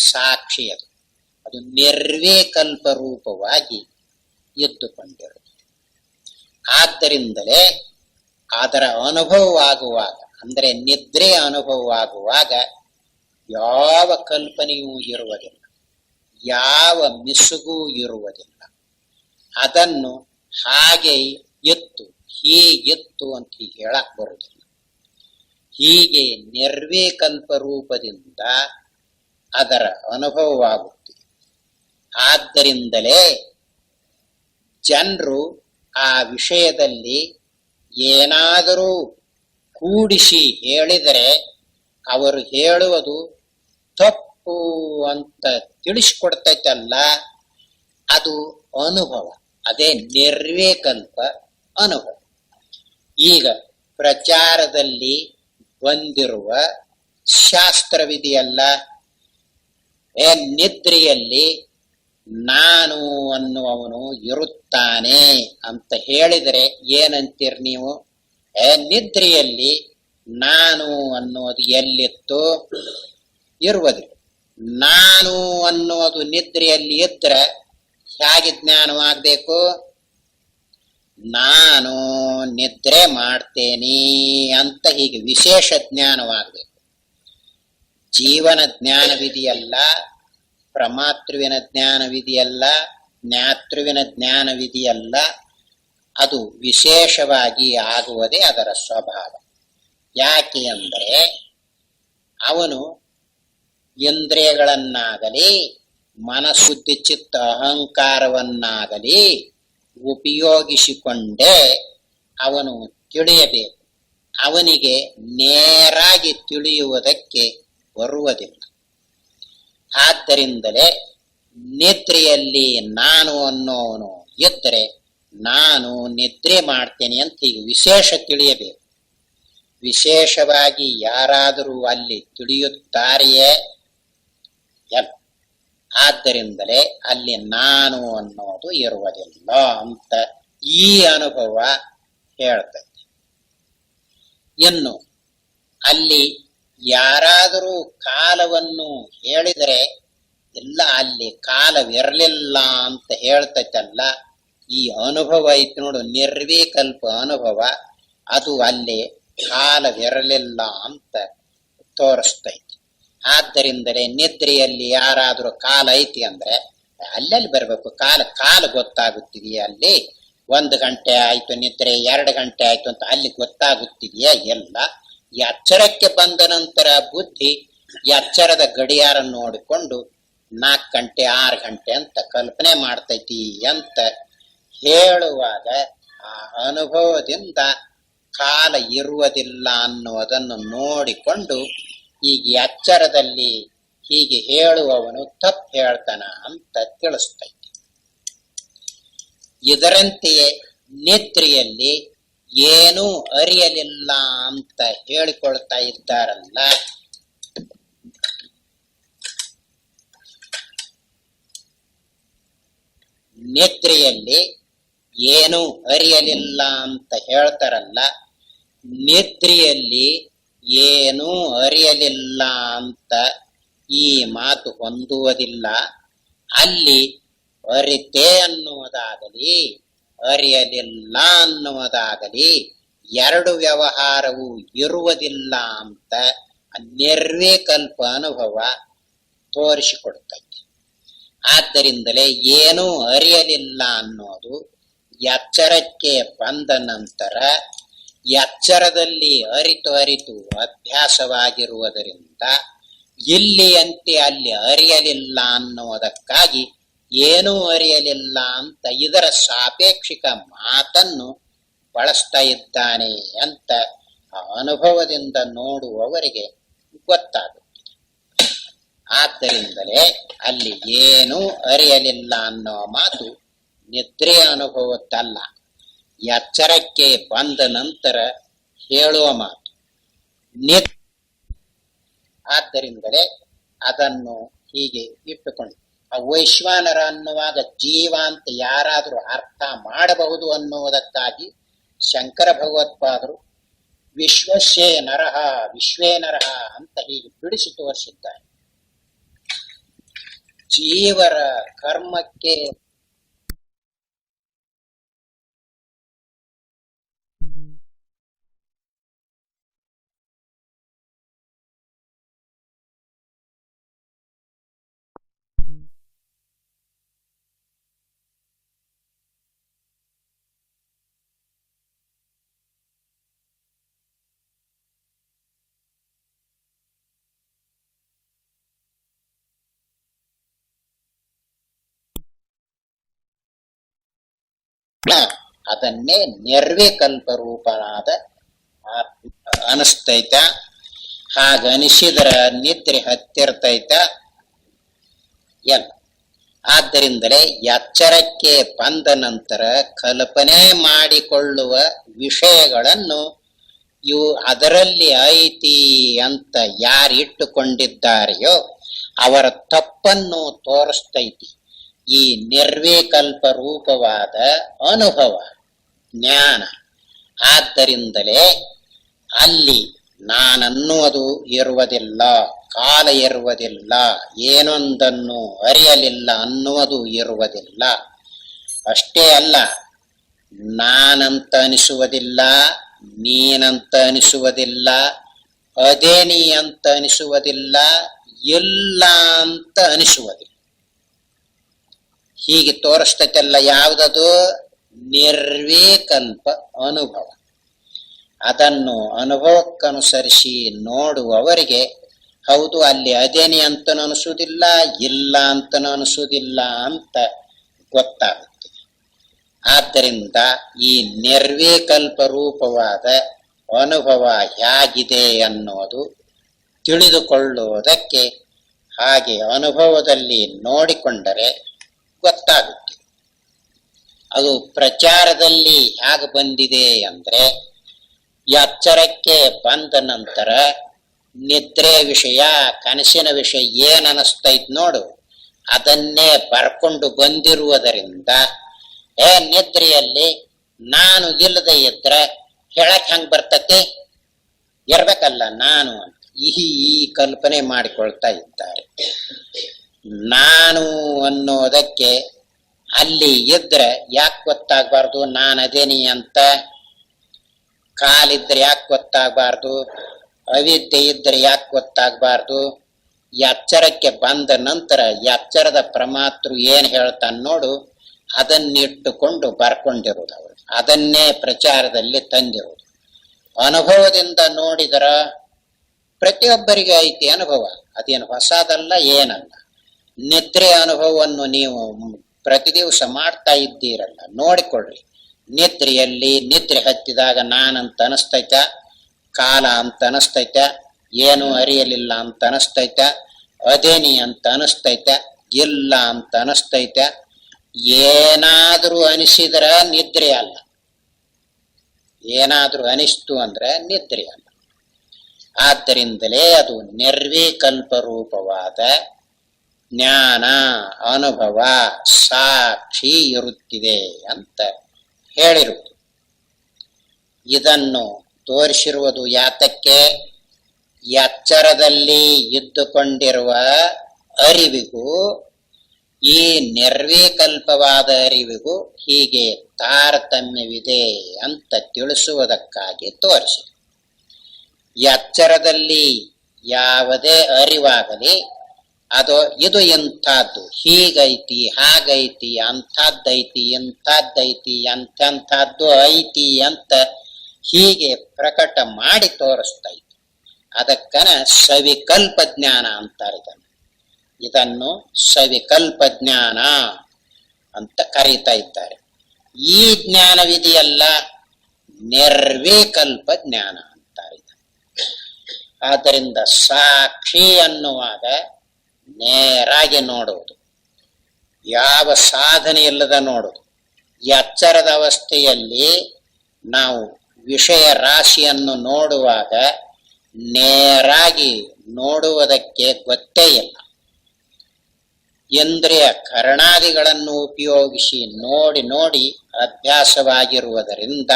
ಸಾಕ್ಷಿಯದು. ಅದು ನಿರ್ವಿಕಲ್ಪ ರೂಪವಾಗಿ ಎದ್ದುಕೊಂಡಿರುತ್ತದೆ. ಆದ್ದರಿಂದಲೇ ಅದರ ಅನುಭವವಾಗುವಾಗ, ಅಂದರೆ ನಿದ್ರೆ ಅನುಭವವಾಗುವಾಗ ಯಾವ ಕಲ್ಪನೆಯೂ ಇರುವುದಿಲ್ಲ, ಯಾವ ಮಿಸುಗೂ ಇರುವುದಿಲ್ಲ. ಅದನ್ನು ಹಾಗೆ ಎತ್ತು, ಹೀಗೆತ್ತು ಅಂತ ಹೀಗೆ ಹೇಳಕ್ ಬರುವುದಿಲ್ಲ. ಹೀಗೆ ನಿರ್ವಿಕಲ್ಪ ರೂಪದಿಂದ ಅದರ ಅನುಭವವಾಗುತ್ತಿದೆ. ಆದ್ದರಿಂದಲೇ ಜನರು ಆ ವಿಷಯದಲ್ಲಿ ಏನಾದರೂ ಕೂಡಿಸಿ ಹೇಳಿದರೆ ಅವರು ಹೇಳುವುದು ತಪ್ಪು ಅಂತ ತಿಳಿಸಿಕೊಡ್ತೈತಲ್ಲ, ಅದು ಅನುಭವ. ಅದೇ ನಿರ್ವಿಕಲ್ಪ ಅನುಭವ. ಈಗ ಪ್ರಚಾರದಲ್ಲಿ ಬಂದಿರುವ ಶಾಸ್ತ್ರವಿದೆಯಲ್ಲ, ನಿದ್ರೆಯಲ್ಲಿ ನಾನು ಅನ್ನುವವನು ಇರುತ್ತಾನೆ ಅಂತ ಹೇಳಿದರೆ ಏನಂತೀರಿ ನೀವು? ನಿದ್ರೆಯಲ್ಲಿ ನಾನು ಅನ್ನುವುದು ಎಲ್ಲಿತ್ತು? ಇರುವುದಿಲ್ಲ. ನಾನು ಅನ್ನುವುದು ನಿದ್ರೆಯಲ್ಲಿ ಇದ್ರೆ ಹೇಗೆ ಜ್ಞಾನವಾಗಬೇಕು? ನಾನು ನಿದ್ರೆ ಮಾಡ್ತೇನೆ ಅಂತ ಹೀಗೆ ವಿಶೇಷ ಜ್ಞಾನವಾಗಬೇಕು. ಜೀವನ ಜ್ಞಾನವಿದೆಯಲ್ಲ, ಪ್ರಮಾತೃವಿನ ಜ್ಞಾನವಿದೆಯಲ್ಲ, ಜ್ಞಾತೃವಿನ ಜ್ಞಾನವಿದೆಯಲ್ಲ, ಅದು ವಿಶೇಷವಾಗಿ ಆಗುವುದೇ ಅದರ ಸ್ವಭಾವ. ಯಾಕೆ ಅಂದರೆ ಅವನು ಇಂದ್ರಿಯಗಳನ್ನಾಗಲಿ ಮನಸ್ಸುದ್ದಿ ಚಿತ್ತ ಅಹಂಕಾರವನ್ನಾಗಲಿ ಉಪಯೋಗಿಸಿಕೊಂಡೇ ಅವನು ತಿಳಿಯಬೇಕು. ಅವನಿಗೆ ನೇರಾಗಿ ತಿಳಿಯುವುದಕ್ಕೆ ಬರುವುದಿಲ್ಲ. ಆದ್ದರಿಂದಲೇ ನಿದ್ರೆಯಲ್ಲಿ ನಾನು ಅನ್ನೋವನು ಇದ್ದರೆ ನಾನು ನಿದ್ರೆ ಮಾಡ್ತೇನೆ ಅಂತ ಹೀಗೆ ವಿಶೇಷ ತಿಳಿಯಬೇಕು. ವಿಶೇಷವಾಗಿ ಯಾರಾದರೂ ಅಲ್ಲಿ ತಿಳಿಯುತ್ತಾರೆಯೇ? ಆದ್ದರಿಂದಲೇ ಅಲ್ಲಿ ನಾನು ಅನ್ನೋದು ಇರುವುದಿಲ್ಲ ಅಂತ ಈ ಅನುಭವ ಹೇಳ್ತದೆ. ಇನ್ನು ಅಲ್ಲಿ ಯಾರಾದರೂ ಕಾಲವನ್ನು ಹೇಳಿದರೆ ಇಲ್ಲ, ಅಲ್ಲಿ ಕಾಲವಿರಲಿಲ್ಲ ಅಂತ ಹೇಳ್ತೈತಲ್ಲ, ಈ ಅನುಭವ ಐತಿ ನೋಡು, ನಿರ್ವಿಕಲ್ಪ ಅನುಭವ, ಅದು ಅಲ್ಲಿ ಕಾಲವಿರಲಿಲ್ಲ ಅಂತ ತೋರಿಸ್ತೈತಿ. ಆದ್ದರಿಂದಲೇ ನಿದ್ರೆಯಲ್ಲಿ ಯಾರಾದರೂ ಕಾಲ ಐತಿ ಅಂದ್ರೆ ಅಲ್ಲಲ್ಲಿ ಬರಬೇಕು. ಕಾಲ ಗೊತ್ತಾಗುತ್ತಿದೆಯಾ? ಅಲ್ಲಿ 1 ಗಂಟೆ ಆಯ್ತು ನಿದ್ರೆ, 2 ಗಂಟೆ ಆಯ್ತು ಅಂತ ಅಲ್ಲಿ ಗೊತ್ತಾಗುತ್ತಿದೆಯಾ? ಎಲ್ಲ ಎಚ್ಚರಕ್ಕೆ ಬಂದ ನಂತರ ಬುದ್ಧಿ ಎಚ್ಚರದ ಗಡಿಯಾರ ನೋಡಿಕೊಂಡು 4 ಗಂಟೆ 6 ಗಂಟೆ ಅಂತ ಕಲ್ಪನೆ ಮಾಡ್ತೈತಿ ಅಂತ ಹೇಳುವಾಗ ಆ ಅನುಭವದಿಂದ ಕಾಲ ಇರುವುದಿಲ್ಲ ಅನ್ನುವುದನ್ನು ನೋಡಿಕೊಂಡು ಈಗ ಎಚ್ಚರದಲ್ಲಿ ಹೀಗೆ ಹೇಳುವವನು ತಪ್ಪು ಹೇಳ್ತಾನ ಅಂತ ತಿಳಿಸ್ತೈತಿ. ಇದರಂತೆಯೇ ನಿದ್ರೆಯಲ್ಲಿ ಏನೂ ಅರಿಯಲಿಲ್ಲ ಅಂತ ಹೇಳಿಕೊಳ್ತಾ ಇದ್ದಾರಲ್ಲ, ನಿದ್ರೆಯಲ್ಲಿ ಏನೂ ಅರಿಯಲಿಲ್ಲ ಅಂತ ಹೇಳ್ತಾರಲ್ಲ, ನಿದ್ರೆಯಲ್ಲಿ ಏನೂ ಅರಿಯಲಿಲ್ಲ ಅಂತ ಈ ಮಾತು ಹೊಂದುವುದಿಲ್ಲ. ಅಲ್ಲಿ ಅರಿತೆ ಅನ್ನುವುದಾಗಲಿ ಅರಿಯಲಿಲ್ಲ ಅನ್ನುವುದಾಗಲಿ ಎರಡು ವ್ಯವಹಾರವು ಇರುವುದಿಲ್ಲ ಅಂತ ನಿರ್ವಿಕಲ್ಪ ಅನುಭವ ತೋರಿಸಿಕೊಡ್ತೈತಿ. ಆದ್ದರಿಂದಲೇ ಏನೂ ಅರಿಯಲಿಲ್ಲ ಅನ್ನೋದು ಎಚ್ಚರಕ್ಕೆ ಬಂದ ನಂತರ ಎಚ್ಚರದಲ್ಲಿ ಅರಿತು ಅರಿತು ಅಭ್ಯಾಸವಾಗಿರುವುದರಿಂದ ಇಲ್ಲಿಯಂತೆ ಅಲ್ಲಿ ಅರಿಯಲಿಲ್ಲ ಅನ್ನುವುದಕ್ಕಾಗಿ ಏನೂ ಅರಿಯಲಿಲ್ಲ ಅಂತ ಇದರ ಸಾಪೇಕ್ಷಿಕ ಮಾತನ್ನು ಬಳಸ್ತಾ ಇದ್ದಾನೆ ಅಂತ ಆ ಅನುಭವದಿಂದ ನೋಡುವವರಿಗೆ ಗೊತ್ತಾಗುತ್ತದೆ. ಆದ್ದರಿಂದಲೇ ಅಲ್ಲಿ ಏನೂ ಅರಿಯಲಿಲ್ಲ ಅನ್ನೋ ಮಾತು ನಿದ್ರೆಯ ಅನುಭವದ್ದಲ್ಲ, ಎಚ್ಚರಕ್ಕೆ ಬಂದ ನಂತರ ಹೇಳುವ ಮಾತು. ಆದ್ದರಿಂದಲೇ ಅದನ್ನು ಹೀಗೆ ಇಟ್ಟುಕೊಂಡು ಆ ವೈಶ್ವಾನರ ಅನ್ನುವಾಗ ಜೀವ ಅಂತ ಯಾರಾದರೂ ಅರ್ಥ ಮಾಡಬಹುದು ಅನ್ನುವುದಕ್ಕಾಗಿ ಶಂಕರ ಭಗವತ್ಪಾದರು ವಿಶ್ವಸ್ಯೇ ನರಹ ವಿಶ್ವೇ ನರಹ ಅಂತ ಹೀಗೆ ಬಿಡಿಸಿ ತೋರಿಸಿದ್ದಾರೆ. ಜೀವರ ಕರ್ಮಕ್ಕೆ ಅದನ್ನೇ ನಿರ್ವಿಕಲ್ಪ ರೂಪನಾದ ಅನಿಸ್ತೈತ. ಹಾಗನಿಸಿದ್ರ ನಿದ್ರೆ ಹತ್ತಿರ್ತೈತ ಎಲ್ಲ. ಆದ್ದರಿಂದಲೇ ಎಚ್ಚರಕ್ಕೆ ಬಂದ ನಂತರ ಕಲ್ಪನೆ ಮಾಡಿಕೊಳ್ಳುವ ವಿಷಯಗಳನ್ನು ಇವು ಅದರಲ್ಲಿ ಐತಿ ಅಂತ ಯಾರಿಟ್ಟುಕೊಂಡಿದ್ದಾರೆಯೋ ಅವರ ತಪ್ಪನ್ನು ತೋರಿಸ್ತೈತಿ ಈ ನಿರ್ವಿಕಲ್ಪ ರೂಪವಾದ ಅನುಭವ ಜ್ಞಾನ. ಆದ್ದರಿಂದಲೇ ಅಲ್ಲಿ ನಾನನ್ನುವುದು ಇರುವುದಿಲ್ಲ, ಕಾಲ ಇರುವುದಿಲ್ಲ, ಏನೊಂದನ್ನು ಅರಿಯಲಿಲ್ಲ ಅನ್ನುವುದು ಇರುವುದಿಲ್ಲ. ಅಷ್ಟೇ ಅಲ್ಲ, ನಾನಂತ ಅನಿಸುವುದಿಲ್ಲ, ನೀನಂತ ಅನಿಸುವುದಿಲ್ಲ, ಅದೇ ನೀ ಅಂತ ಅನಿಸುವುದಿಲ್ಲ, ಇಲ್ಲ ಅಂತ ಅನಿಸುವುದಿಲ್ಲ. ಹೀಗೆ ತೋರಿಸ್ತೈತಲ್ಲ ಯಾವುದದು ನಿರ್ವಿಕಲ್ಪ ಅನುಭವ. ಅದನ್ನು ಅನುಭವಕ್ಕನುಸರಿಸಿ ನೋಡುವವರಿಗೆ ಹೌದು ಅಲ್ಲಿ ಅದೇನಿ ಅಂತನೂ ಅನಿಸುವುದಿಲ್ಲ, ಇಲ್ಲ ಅಂತನೂ ಅನಿಸುವುದಿಲ್ಲ ಅಂತ ಗೊತ್ತಾಗುತ್ತದೆ. ಆದ್ದರಿಂದ ಈ ನಿರ್ವಿಕಲ್ಪ ರೂಪವಾದ ಅನುಭವ ಹೇಗಿದೆ ಅನ್ನೋದು ತಿಳಿದುಕೊಳ್ಳುವುದಕ್ಕೆ ಹಾಗೆ ಅನುಭವದಲ್ಲಿ ನೋಡಿಕೊಂಡರೆ ಗೊತ್ತಾಗುತ್ತೆ. ಅದು ಪ್ರಚಾರದಲ್ಲಿ ಹೇಗೆ ಬಂದಿದೆ ಅಂದ್ರೆ, ಎಚ್ಚರಕ್ಕೆ ಬಂದ ನಂತರ ನಿದ್ರೆ ವಿಷಯ ಕನಸಿನ ವಿಷಯ ಏನ್ ಅನಿಸ್ತೈತ್ ನೋಡು ಅದನ್ನೇ ಬರ್ಕೊಂಡು ಬಂದಿರುವುದರಿಂದ ನಿದ್ರೆಯಲ್ಲಿ ನಾನು ಇಲ್ಲದೆ ಇದ್ರೆ ಹೇಳಕ್ ಹೆಂಗ್ ಬರ್ತತಿ, ಇರ್ಬೇಕಲ್ಲ ನಾನು ಅಂತ ಈ ಕಲ್ಪನೆ ಮಾಡಿಕೊಳ್ತಾ ಇದ್ದಾರೆ. ನಾನು ಅನ್ನೋದಕ್ಕೆ ಅಲ್ಲಿ ಇದ್ರೆ ಯಾಕೆ ಗೊತ್ತಾಗಬಾರ್ದು ನಾನು ಅದೇನಿ ಅಂತ? ಕಾಲಿದ್ರೆ ಯಾಕೆ ಗೊತ್ತಾಗಬಾರ್ದು? ಅವಿದ್ಯೆ ಇದ್ರೆ ಯಾಕೆ ಗೊತ್ತಾಗಬಾರ್ದು? ಎಚ್ಚರಕ್ಕೆ ಬಂದ ನಂತರ ಎಚ್ಚರದ ಪ್ರಮಾತೃ ಏನ್ ಹೇಳ್ತಾನೆ ನೋಡು ಅದನ್ನಿಟ್ಟುಕೊಂಡು ಬರ್ಕೊಂಡಿರುವುದು ಅವರು, ಅದನ್ನೇ ಪ್ರಚಾರದಲ್ಲಿ ತಂದಿರುವುದು. ಅನುಭವದಿಂದ ನೋಡಿದರ ಪ್ರತಿಯೊಬ್ಬರಿಗೆ ಐತಿ ಅನುಭವ, ಅದೇನು ಹೊಸದಲ್ಲ ಏನಲ್ಲ. ನಿದ್ರೆ ಅನುಭವವನ್ನು ನೀವು ಪ್ರತಿ ದಿವಸ ಮಾಡ್ತಾ ಇದ್ದೀರಲ್ಲ, ನೋಡಿಕೊಳ್ಳ್ರಿ. ನಿದ್ರೆಯಲ್ಲಿ ನಿದ್ರೆ ಹತ್ತಿದಾಗ ನಾನಂತ ಅನಿಸ್ತೈತ, ಕಾಲ ಅಂತ ಅನಿಸ್ತೈತ, ಏನು ಅರಿಯಲಿಲ್ಲ ಅಂತ ಅನಿಸ್ತೈತ, ಅದೇನಿ ಅಂತ ಅನಿಸ್ತೈತ, ಇಲ್ಲ ಅಂತ ಅನಿಸ್ತೈತ. ಏನಾದ್ರೂ ಅನಿಸಿದ್ರ ನಿದ್ರೆ ಅಲ್ಲ, ಏನಾದ್ರೂ ಅನಿಸ್ತು ಅಂದ್ರೆ ನಿದ್ರೆ ಅಲ್ಲ. ಆದ್ದರಿಂದಲೇ ಅದು ನಿರ್ವಿಕಲ್ಪ ರೂಪವಾದ ಜ್ಞಾನ ಅನುಭವ ಸಾಕ್ಷಿ ಇರುತ್ತಿದೆ ಅಂತ ಹೇಳಿರುವುದು. ಇದನ್ನು ತೋರಿಸಿರುವುದು ಯಾತಕ್ಕೆ? ಎಚ್ಚರದಲ್ಲಿ ಇದ್ದುಕೊಂಡಿರುವ ಅರಿವಿಗೂ ಈ ನಿರ್ವಿಕಲ್ಪವಾದ ಅರಿವಿಗೂ ಹೀಗೆ ತಾರತಮ್ಯವಿದೆ ಅಂತ ತಿಳಿಸುವುದಕ್ಕಾಗಿ ತೋರಿಸಿ. ಎಚ್ಚರದಲ್ಲಿ ಯಾವುದೇ ಅರಿವಾಗಲಿ ಅದು ಇದು ಎಂಥದ್ದು, ಹೀಗೈತಿ ಹಾಗೈತಿ ಅಂಥದ್ದೈತಿ ಇಂಥದ್ದೈತಿ ಎಂಥದ್ದು ಐತಿ ಅಂತ ಹೀಗೆ ಪ್ರಕಟ ಮಾಡಿ ತೋರಿಸ್ತಾ ಇತ್ತು. ಅದಕ್ಕನ ಸವಿಕಲ್ಪ ಜ್ಞಾನ ಅಂತಾರೆ. ಇದನ್ನು ಸವಿಕಲ್ಪ ಜ್ಞಾನ ಅಂತ ಕರೀತಾ ಇದ್ದಾರೆ. ಈ ಜ್ಞಾನವಿದೆಯಲ್ಲ ನಿರ್ವಿಕಲ್ಪ ಜ್ಞಾನ ಅಂತಾರೆ. ಆದ್ದರಿಂದ ಸಾಕ್ಷಿ ಅನ್ನುವಾಗ ನೇರಾಗಿ ನೋಡುವುದು, ಯಾವ ಸಾಧನೆ ಇಲ್ಲದ ನೋಡುವುದು. ಎಚ್ಚರದ ಅವಸ್ಥೆಯಲ್ಲಿ ನಾವು ವಿಷಯ ರಾಶಿಯನ್ನು ನೋಡುವಾಗ ನೇರಾಗಿ ನೋಡುವುದಕ್ಕೆ ಗೊತ್ತೇ ಇಲ್ಲ. ಇಂದ್ರಿಯ ಕರ್ಣಾದಿಗಳನ್ನು ಉಪಯೋಗಿಸಿ ನೋಡಿ ನೋಡಿ ಅಭ್ಯಾಸವಾಗಿರುವುದರಿಂದ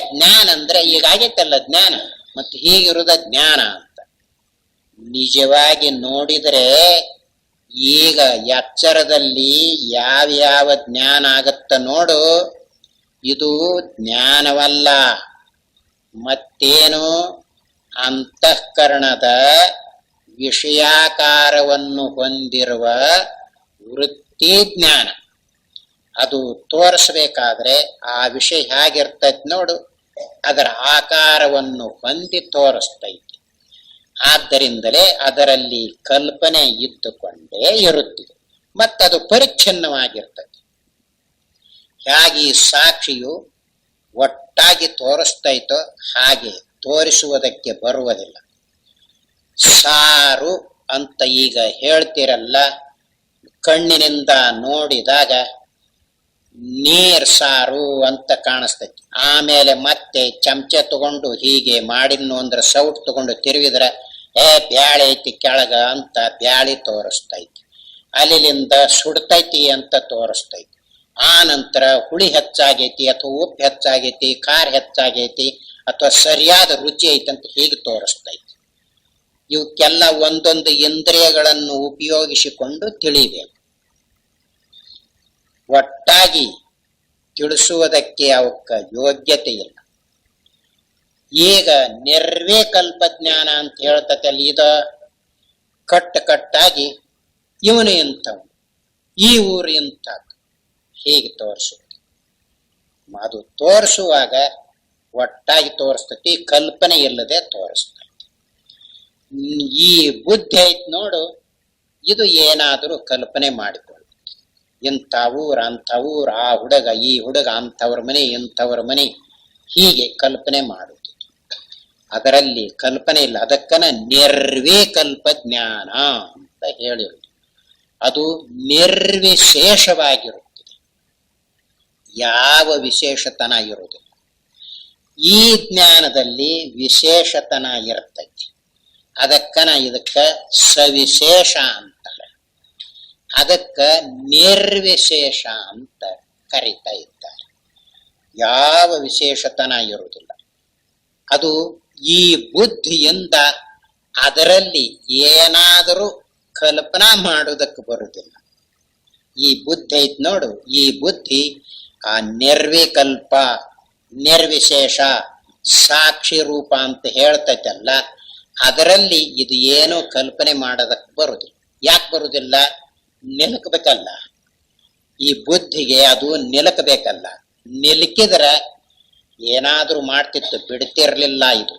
ಜ್ಞಾನ ಅಂದ್ರೆ ಈಗಾಗೈತಲ್ಲ ಜ್ಞಾನ, ಮತ್ತೆ ಹೀಗಿರುವುದ ಜ್ಞಾನ ಅಂತ ನಿಜವಾಗಿ ನೋಡಿದರೆ ಈಗ ಎಚ್ಚರದಲ್ಲಿ ಯಾವ್ಯಾವ ಜ್ಞಾನ ಆಗತ್ತ ನೋಡು, ಇದು ಜ್ಞಾನವಲ್ಲ, ಮತ್ತೇನು ಅಂತಃಕರಣದ ವಿಷಯಾಕಾರವನ್ನು ಹೊಂದಿರುವ ವೃತ್ತಿ ಜ್ಞಾನ. ಅದು ತೋರಿಸಬೇಕಾದ್ರೆ ಆ ವಿಷಯ ಹೇಗಿರ್ತೈತಿ ನೋಡು, ಅದರ ಆಕಾರವನ್ನು ಹೊಂದಿ ತೋರಿಸ್ತೈತಿ. ಆದ್ದರಿಂದಲೇ ಅದರಲ್ಲಿ ಕಲ್ಪನೆ ಇದ್ದುಕೊಂಡೇ ಇರುತ್ತಿದೆ, ಮತ್ತದು ಪರಿಚ್ಛಿನ್ನವಾಗಿರ್ತದೆ. ಹೇಗೆ ಸಾಕ್ಷಿಯು ಒಟ್ಟಾಗಿ ತೋರಿಸ್ತೈತೋ ಹಾಗೆ ತೋರಿಸುವುದಕ್ಕೆ ಬರುವುದಿಲ್ಲ. ಸಾರು ಅಂತ ಈಗ ಹೇಳ್ತಿರಲ್ಲ, ಕಣ್ಣಿನಿಂದ ನೋಡಿದಾಗ ನೀರ್ ಸಾರು ಅಂತ ಕಾಣಿಸ್ತೈತಿ. ಆಮೇಲೆ ಮತ್ತೆ ಚಮಚೆ ತಗೊಂಡು ಹೀಗೆ ಮಾಡಿದ್ನು ಅಂದ್ರೆ ಸೌಟ್ ತಗೊಂಡು ತಿರುಗಿದ್ರೆ ಬ್ಯಾಳೆ ಐತಿ ಕೆಳಗ ಅಂತ ಬ್ಯಾಳಿ ತೋರಿಸ್ತೈತಿ. ಅಲ್ಲಿಂದ ಸುಡ್ತೈತಿ ಅಂತ ತೋರಿಸ್ತೈತಿ. ಆ ನಂತರ ಹುಳಿ ಹೆಚ್ಚಾಗೈತಿ ಅಥವಾ ಉಪ್ಪು ಹೆಚ್ಚಾಗೈತಿ, ಖಾರ ಹೆಚ್ಚಾಗೈತಿ ಅಥವಾ ಸರಿಯಾದ ರುಚಿ ಐತಿ ಅಂತ ಹೀಗೆ ತೋರಿಸ್ತೈತಿ. ಇವಕ್ಕೆಲ್ಲ ಒಂದೊಂದು ಇಂದ್ರಿಯಗಳನ್ನು ಉಪಯೋಗಿಸಿಕೊಂಡು ತಿಳಿಬೇಕು. ಒಟ್ಟಾಗಿ ತಿಳಿಸುವುದಕ್ಕೆ ಅವಕ್ಕ ಯೋಗ್ಯತೆ ಇಲ್ಲ. ಈಗ ನಿರ್ವಿಕಲ್ಪ ಜ್ಞಾನ ಅಂತ ಹೇಳ್ತೈತಲ್ಲ, ಇದ ಕಟ್ಟಾಗಿ ಇವನು ಇಂಥವು, ಈ ಊರು ಇಂಥದ್ದು ಹೀಗೆ ತೋರಿಸುತ್ತೆ. ಅದು ತೋರಿಸುವಾಗ ಒಟ್ಟಾಗಿ ತೋರಿಸ್ತೈತಿ, ಕಲ್ಪನೆ ಇಲ್ಲದೆ ತೋರಿಸ್ತೈತಿ. ಈ ಬುದ್ಧಿ ಐತ್ ನೋಡು, ಇದು ಏನಾದರೂ ಕಲ್ಪನೆ ಮಾಡಿಕೊಳ್ಳುತ್ತೆ. ಇಂಥ ಊರ ಅಂಥ ಊರ, ಆ ಹುಡುಗ ಈ ಹುಡುಗ, ಅಂಥವ್ರ ಮನೆ ಇಂಥವ್ರ ಮನೆ, ಹೀಗೆ ಕಲ್ಪನೆ ಮಾಡುತ್ತಿತ್ತು. ಅದರಲ್ಲಿ ಕಲ್ಪನೆ ಇಲ್ಲ. ಅದಕ್ಕನ ನಿರ್ವಿಕಲ್ಪ ಜ್ಞಾನ ಅಂತ ಹೇಳಿರುವುದು. ಅದು ನಿರ್ವಿಶೇಷವಾಗಿರುತ್ತದೆ, ಯಾವ ವಿಶೇಷತನ ಇರುವುದಿಲ್ಲ. ಈ ಜ್ಞಾನದಲ್ಲಿ ವಿಶೇಷತನ ಇರ್ತೈತಿ. ಅದಕ್ಕನ ಇದಕ್ಕ ಸವಿಶೇಷ ಅಂತಾರೆ, ಅದಕ್ಕ ನಿರ್ವಿಶೇಷ ಅಂತ ಕರೀತಾ ಇದ್ದಾರೆ. ಯಾವ ವಿಶೇಷತನ ಇರುವುದಿಲ್ಲ. ಅದು ಈ ಬುದ್ಧಿಯಿಂದ ಅದರಲ್ಲಿ ಏನಾದರೂ ಕಲ್ಪನಾ ಮಾಡುವುದಕ್ಕೆ ಬರುವುದಿಲ್ಲ. ಈ ಬುದ್ಧಿ ಐತ್ ನೋಡು, ಈ ಬುದ್ಧಿ ಆ ನಿರ್ವಿಕಲ್ಪ ನಿರ್ವಿಶೇಷ ಸಾಕ್ಷಿ ರೂಪ ಅಂತ ಹೇಳ್ತೈತಲ್ಲ, ಅದರಲ್ಲಿ ಇದು ಏನು ಕಲ್ಪನೆ ಮಾಡೋದಕ್ಕೆ ಬರುದಿಲ್ಲ. ಯಾಕೆ ಬರುದಿಲ್ಲ? ನಿಲುಕಬೇಕಲ್ಲ. ಈ ಬುದ್ಧಿಗೆ ಅದು ನಿಲುಕಬೇಕಲ್ಲ. ನಿಲುಕಿದ್ರ ಏನಾದ್ರೂ ಮಾಡ್ತಿತ್ತು, ಬಿಡ್ತಿರ್ಲಿಲ್ಲ ಇದು.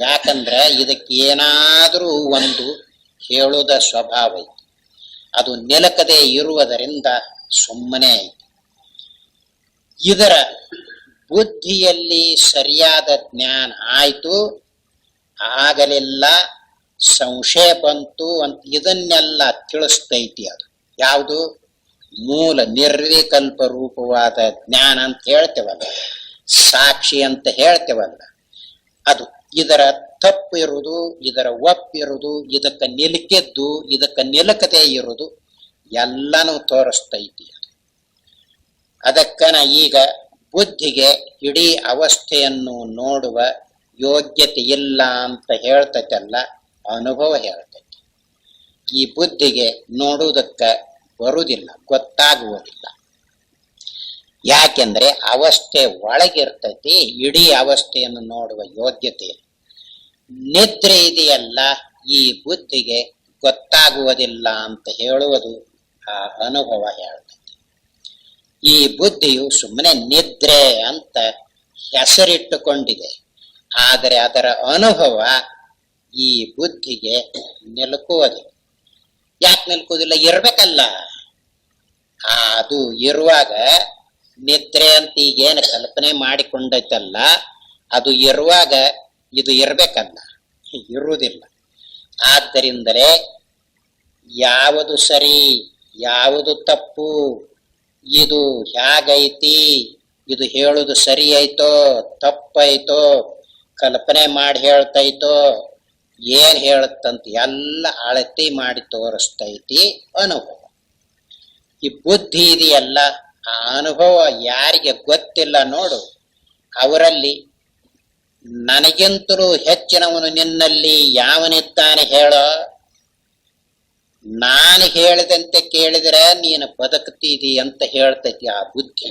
ಯಾಕಂದ್ರೆ ಇದಕ್ಕೆ ಏನಾದ್ರೂ ಒಂದು ಹೇಳುವುದ ಸ್ವಭಾವ ಐತಿ. ಅದು ನಿಲಕದೆ ಇರುವುದರಿಂದ ಸುಮ್ಮನೆ ಐತಿ. ಇದರ ಬುದ್ಧಿಯಲ್ಲಿ ಸರಿಯಾದ ಜ್ಞಾನ ಆಯ್ತು, ಆಗಲೆಲ್ಲ ಸಂಶಯ ಬಂತು ಅಂತ ಇದನ್ನೆಲ್ಲ ತಿಳಿಸ್ತೈತಿ. ಅದು ಯಾವುದು? ಮೂಲ ನಿರ್ವಿಕಲ್ಪ ರೂಪವಾದ ಜ್ಞಾನ ಅಂತ ಹೇಳ್ತೇವಲ್ಲ, ಸಾಕ್ಷಿ ಅಂತ ಹೇಳ್ತೇವಲ್ಲ, ಅದು ಇದರ ತಪ್ಪು ಇರುವುದು, ಇದರ ಒಪ್ಪಿರುವುದು, ಇದಕ್ಕೆ ನಿಲುಕಿದ್ದು, ಇದಕ್ಕೆ ನಿಲುಕದೇ ಇರುವುದು ಎಲ್ಲನೂ ತೋರಿಸ್ತೈತಿ. ಅದಕ್ಕನ ಈಗ ಬುದ್ಧಿಗೆ ಇಡೀ ಅವಸ್ಥೆಯನ್ನು ನೋಡುವ ಯೋಗ್ಯತೆ ಇಲ್ಲ ಅಂತ ಹೇಳ್ತೈತಲ್ಲ, ಅನುಭವ ಹೇಳ್ತೈತಿ. ಈ ಬುದ್ಧಿಗೆ ನೋಡುವುದಕ್ಕ ಬರುವುದಿಲ್ಲ, ಗೊತ್ತಾಗುವುದಿಲ್ಲ. ಯಾಕೆಂದ್ರೆ ಅವಸ್ಥೆ ಒಳಗಿರ್ತೈತಿ, ಇಡೀ ಅವಸ್ಥೆಯನ್ನು ನೋಡುವ ಯೋಗ್ಯತೆ ಇಲ್ಲ. ನಿದ್ರೆ ಇದೆಯಲ್ಲ, ಈ ಬುದ್ಧಿಗೆ ಗೊತ್ತಾಗುವುದಿಲ್ಲ ಅಂತ ಹೇಳುವುದು ಆ ಅನುಭವ ಹೇಳ್ತೈತಿ. ಈ ಬುದ್ಧಿಯು ಸುಮ್ಮನೆ ನಿದ್ರೆ ಅಂತ ಹೆಸರಿಟ್ಟುಕೊಂಡಿದೆ. ಆದರೆ ಅದರ ಅನುಭವ ಈ ಬುದ್ಧಿಗೆ ನಿಲುಕುವುದಿಲ್ಲ. ಯಾಕೆ ನಿಲುಕುವುದಿಲ್ಲ? ಇರ್ಬೇಕಲ್ಲ. ಅದು ಇರುವಾಗ ನಿದ್ರೆ ಅಂತ ಈಗೇನು ಕಲ್ಪನೆ ಮಾಡಿಕೊಂಡೈತಲ್ಲ, ಅದು ಇರುವಾಗ ಇದು ಇರ್ಬೇಕಲ್ಲ, ಇರುವುದಿಲ್ಲ. ಆದ್ದರಿಂದಲೇ ಯಾವುದು ಸರಿ ಯಾವುದು ತಪ್ಪು, ಇದು ಹೇಗೈತಿ, ಇದು ಹೇಳುದು ಸರಿ ಐತೋ ತಪ್ಪೈತೋ, ಕಲ್ಪನೆ ಮಾಡಿ ಹೇಳ್ತೈತೋ ಏನ್ ಹೇಳುತ್ತಂತ ಎಲ್ಲ ಅಳತಿ ಮಾಡಿ ತೋರಿಸ್ತೈತಿ ಅನುಭವ. ಈ ಬುದ್ಧಿ ಇದೆಯಲ್ಲ, ಆ ಅನುಭವ ಯಾರಿಗೆ ಗೊತ್ತಿಲ್ಲ ನೋಡು, ಅವರಲ್ಲಿ ನನಗಿಂತಲೂ ಹೆಚ್ಚಿನವನು ನಿನ್ನಲ್ಲಿ ಯಾವನಿದ್ದಾನೆ ಹೇಳೋ, ನಾನು ಹೇಳಿದಂತೆ ಕೇಳಿದರೆ ನೀನು ಬದುಕ್ತೀದಿ ಅಂತ ಹೇಳ್ತೈತಿ ಆ ಬುದ್ಧಿ.